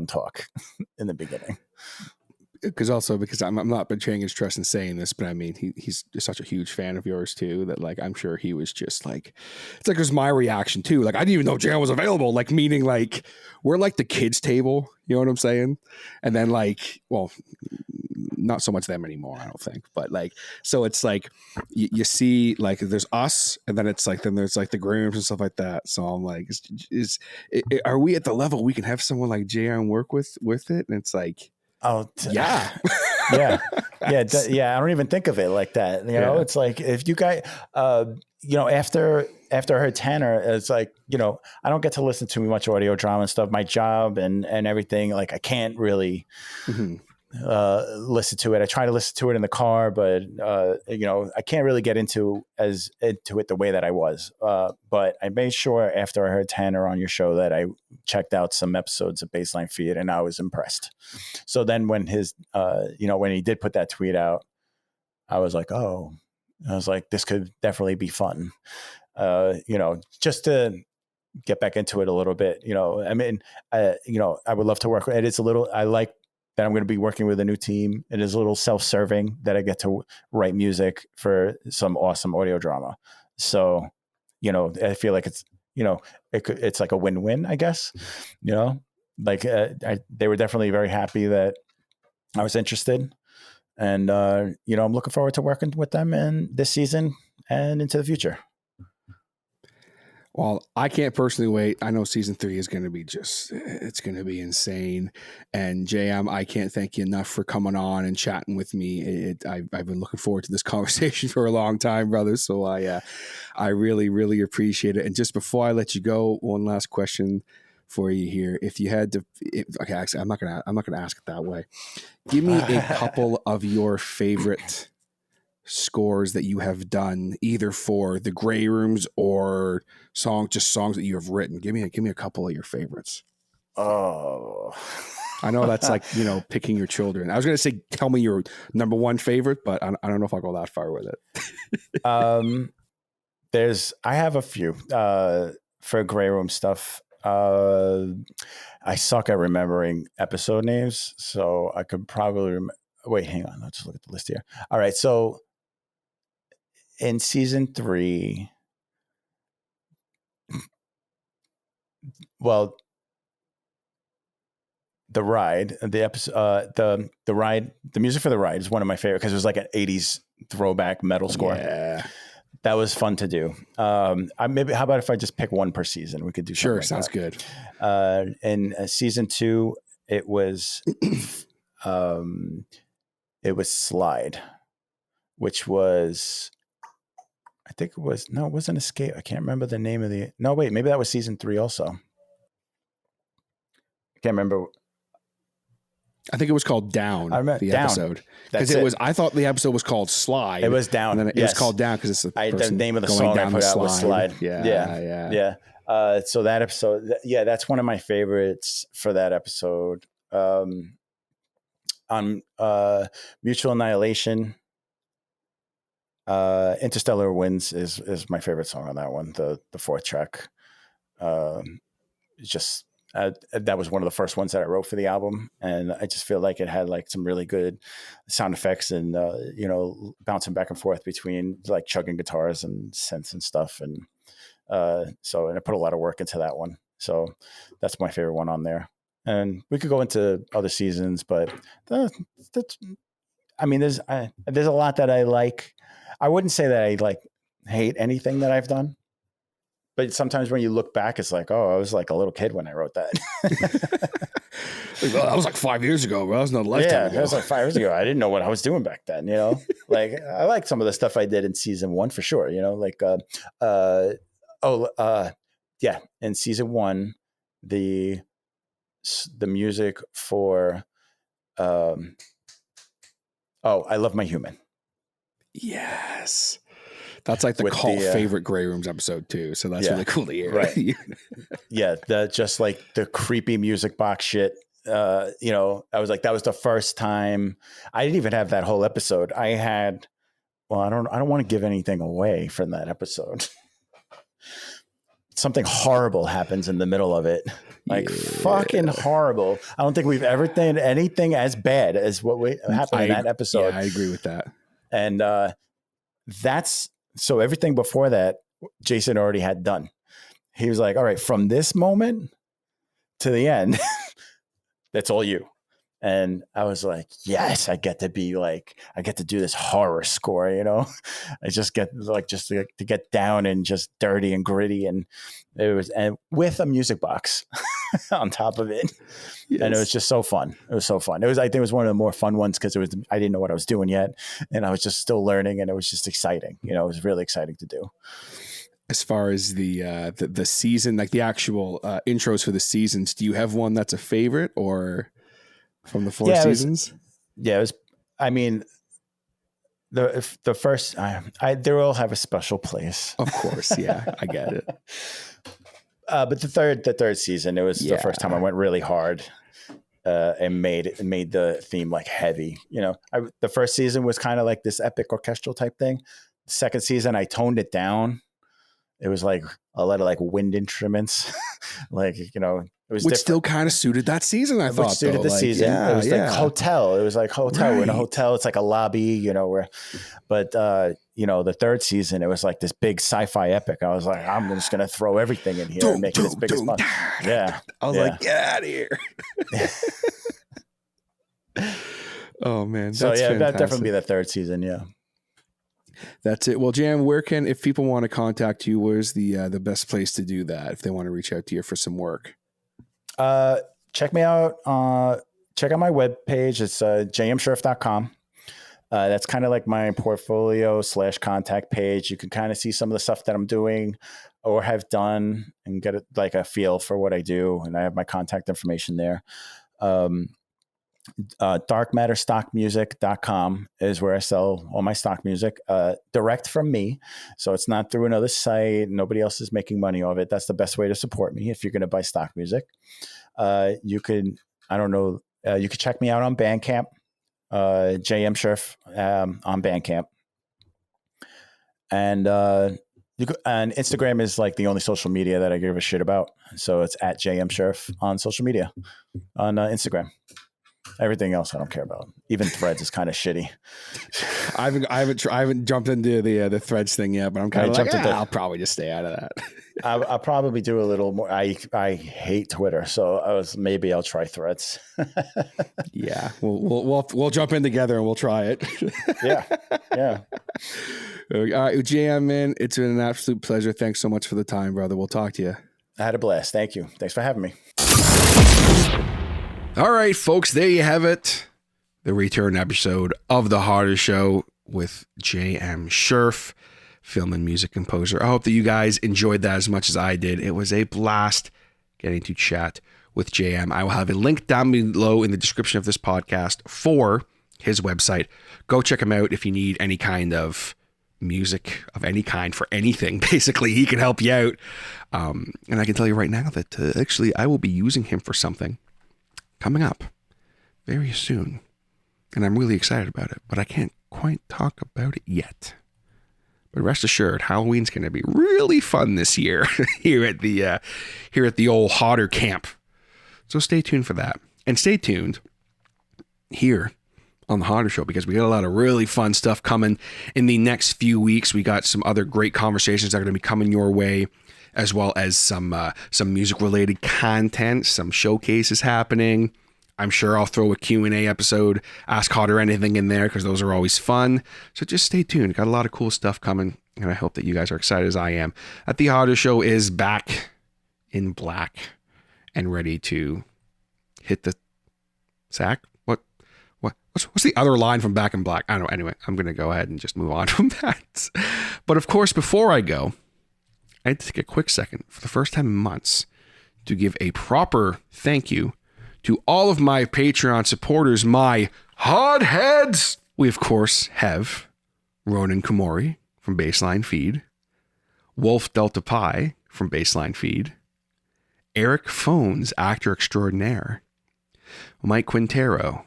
talk in the beginning. Because I'm not betraying his trust in saying this, but I mean he's such a huge fan of yours too that like I'm sure he was just like, it's like it was my reaction too. Like I didn't even know JM was available. Like meaning like we're like the kids table, you know what I'm saying? And then like, well, not so much them anymore, I don't think. But like, so it's like you see like there's us, and then it's like then there's like the grooms and stuff like that. So I'm like, are we at the level we can have someone like JM work with it? And it's like. Oh, yeah. yeah. I don't even think of it like that. You know, it's like if you guys, after I heard Tanner, it's like, I don't get to listen to much audio drama and stuff. My job and everything, like I can't really listen to it. I try to listen to it in the car, but I can't really get into it the way that I was. But I made sure after I heard Tanner on your show that I checked out some episodes of Baseline Feed, and I was impressed. So then when when he did put that tweet out, I was like, this could definitely be fun. Just to get back into it a little bit. I mean, I would love to work with it. It's a little, I like that I'm going to be working with a new team. It is a little self-serving that I get to write music for some awesome audio drama. So, I feel like it's, it's like a win-win, I guess, like they were definitely very happy that I was interested. And, I'm looking forward to working with them in this season and into the future. Well, I can't personally wait. I know season 3 is going to be it's going to be insane. And JM, I can't thank you enough for coming on and chatting with me. I've been looking forward to this conversation for a long time, brother. So I really, really appreciate it. And just before I let you go, one last question for you here. If you had to, actually, I'm not gonna ask it that way. Give me a couple of your favorite scores that you have done, either for the Grey Rooms or songs that you have written. Give me a couple of your favorites. Oh, I know that's like picking your children. I was gonna say tell me your number one favorite, but I don't know if I'll go that far with it. I have a few for Grey Room stuff. I suck at remembering episode names, so I could probably wait. Hang on, let's look at the list here. All right, so in season 3, well, the ride, the episode, the ride, the music for the ride is one of my favorite because it was like an 80s throwback metal score. Yeah. That was fun to do. How about if I just pick one per season? We could do sure. Like sounds that. Good. In season 2, it was Slide, which was, I think it was, no, it wasn't Escape. I can't remember the name of no, wait, maybe that was season 3 also. I can't remember. I think it was called Down. The Down. episode because I thought the episode was called Slide. It was Down. And then it was called Down because it's the name of the song I put out was Slide. Yeah. So that episode, that's one of my favorites for that episode. On Mutual Annihilation, Interstellar Winds is my favorite song on that one. The 4th track. Just. That was one of the first ones that I wrote for the album, and I just feel like it had like some really good sound effects and bouncing back and forth between like chugging guitars and synths and stuff, and I put a lot of work into that one. So that's my favorite one on there. And we could go into other seasons, but there's a lot that I like. I wouldn't say that I like hate anything that I've done. But sometimes when you look back, it's like, oh, I was like a little kid when I wrote that. That was like 5 years ago, bro. That was not a lifetime ago. That was like 5 years ago. I didn't know what I was doing back then, Like, I like some of the stuff I did in season 1 for sure, like, in season 1, the music for, I Love My Human. Yes. That's like the cult favorite Grey Rooms episode too. So that's really cool to hear. Right. Just like the creepy music box shit. I was like, that was the first time. I didn't even have that whole episode. I don't want to give anything away from that episode. something horrible happens in the middle of it. Like fucking horrible. I don't think we've ever done anything as bad as what happened in that episode. Yeah, I agree with that. And so everything before that, Jason already had done. He was like, all right, from this moment to the end, that's all you. And I was like, yes, I get to do this horror score, you know. I just get to get down and just dirty and gritty, and with a music box on top of it. Yes. And it was just so fun. It was so fun. I think it was one of the more fun ones because I didn't know what I was doing yet, and I was just still learning, and it was just exciting. You know, it was really exciting to do. As far as the season, like the actual intros for the seasons, do you have one that's a favorite or? From the 4 seasons? It was, I mean, the first, they all have a special place. Of course, yeah, I get it. But the third season, it was the first time I went really hard and made the theme like heavy. You know, the first season was kind of like this epic orchestral type thing. The second season, I toned it down. It was like a lot of like wind instruments, like, you know, it was which still kind of suited that season. I thought suited the season. Yeah, it was like hotel. It was like hotel. Right. In a hotel, it's like a lobby, you know. But you know, the third season, it was like this big sci-fi epic. I was like, I'm just gonna throw everything in here and make it as big as possible. Yeah, I was like, get out of here. Oh man, that's fantastic. That'd definitely be the third season. Yeah. That's it. Well, JM, if people want to contact you, where's the best place to do that if they want to reach out to you for some work? Check me out. Check out my webpage. It's jmscherf.com. That's kind of like my portfolio / contact page. You can kind of see some of the stuff that I'm doing or have done and get a feel for what I do. And I have my contact information there. Darkmatterstockmusic.com is where I sell all my stock music, direct from me. So it's not through another site. Nobody else is making money off it. That's the best way to support me. If you're going to buy stock music, you can check me out on Bandcamp, JM Scherf, on Bandcamp. And, and Instagram is like the only social media that I give a shit about. So it's at JM Scherf on social media on Instagram. Everything else I don't care about. Even Threads is kind of shitty. I haven't jumped into the Threads thing yet, but I'm kind of like, I'll probably just stay out of that. I'll probably do a little more. I hate Twitter, so maybe I'll try Threads. Yeah, we'll jump in together and we'll try it. Yeah. All right, JM, man, it's been an absolute pleasure. Thanks so much for the time, brother. We'll talk to you. I had a blast. Thank you. Thanks for having me. All right, folks, there you have it. The return episode of The Hodder Show with JM Scherf, film and music composer. I hope that you guys enjoyed that as much as I did. It was a blast getting to chat with JM. I will have a link down below in the description of this podcast for his website. Go check him out if you need any kind of music of any kind for anything. Basically, he can help you out. And I can tell you right now that actually I will be using him for something coming up very soon, and I'm really excited about it, but I can't quite talk about it yet. But rest assured, Halloween's going to be really fun this year here at the old Hodder camp. So stay tuned for that, and stay tuned here on the Hodder Show, because we got a lot of really fun stuff coming in the next few weeks. We got some other great conversations that are going to be coming your way, as well as some music-related content, some showcases happening. I'm sure I'll throw a Q&A episode, Ask Hodder Anything in there, because those are always fun. So just stay tuned. Got a lot of cool stuff coming, and I hope that you guys are excited as I am. That the Hodder Show is back in black and ready to hit the sack. What's the other line from Back in Black? I don't know. Anyway, I'm going to go ahead and just move on from that. But of course, before I go, I had to take a quick second for the first time in months to give a proper thank you to all of my Patreon supporters, my hotheads. We, of course, have Ronan Komori from Baseline Feed, Wolf Delta Pi from Baseline Feed, Eric Phones, actor extraordinaire, Mike Quintero,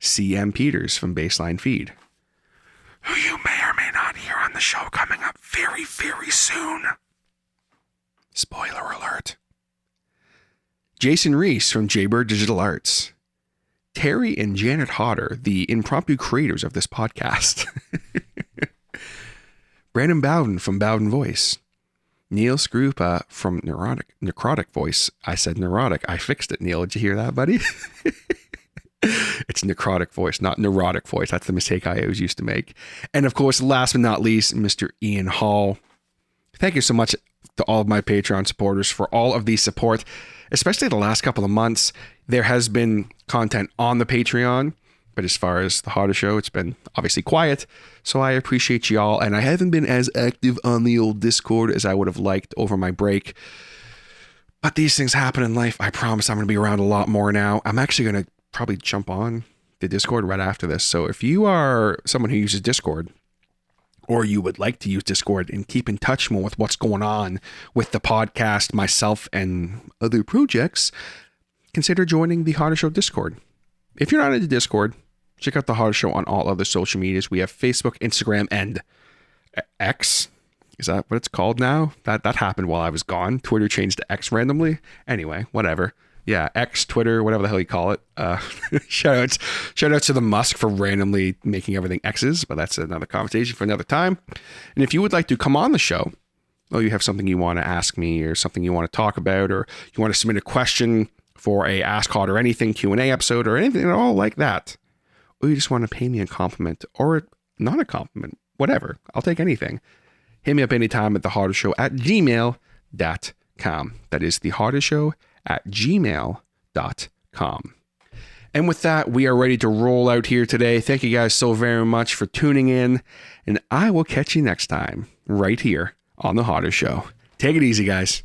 CM Peters from Baseline Feed, who you may or may not hear on the show coming up very, very soon. Spoiler alert. Jason Reese from Jaybird Digital Arts. Terry and Janet Hodder, the impromptu creators of this podcast. Brandon Bowden from Bowden Voice. Neil Scrupa from Necrotic Voice. I said neurotic. I fixed it, Neil. Did you hear that, buddy? It's Necrotic Voice, not Neurotic Voice. That's the mistake I always used to make. And of course, last but not least, Mr. Ian Hall. Thank you so much to all of my Patreon supporters for all of the support, especially the last couple of months. There has been content on the Patreon, but as far as the Hodder Show, it's been obviously quiet. So I appreciate y'all. And I haven't been as active on the old Discord as I would have liked over my break. But these things happen in life. I promise I'm going to be around a lot more now. I'm actually going to probably jump on the Discord right after this. So if you are someone who uses Discord, or you would like to use Discord and keep in touch more with what's going on with the podcast, myself, and other projects, consider joining the Hodder Show Discord. If you're not into Discord, check out the Hodder Show on all other social medias. We have Facebook, Instagram, and X. Is that what it's called now? That happened while I was gone. Twitter changed to X randomly. Anyway, whatever. Yeah, X, Twitter, whatever the hell you call it. Shout out to the Musk for randomly making everything X's, but that's another conversation for another time. And if you would like to come on the show, or you have something you want to ask me, or something you want to talk about, or you want to submit a question for a Ask Hodder Anything Q&A episode, or anything at all like that, or you just want to pay me a compliment, or not a compliment, whatever, I'll take anything. Hit me up anytime at thehoddershow@gmail.com. That is thehoddershow@gmail.com. And with that, we are ready to roll out here today. Thank you guys so very much for tuning in, and I will catch you next time right here on The Hodder Show. Take it easy, guys.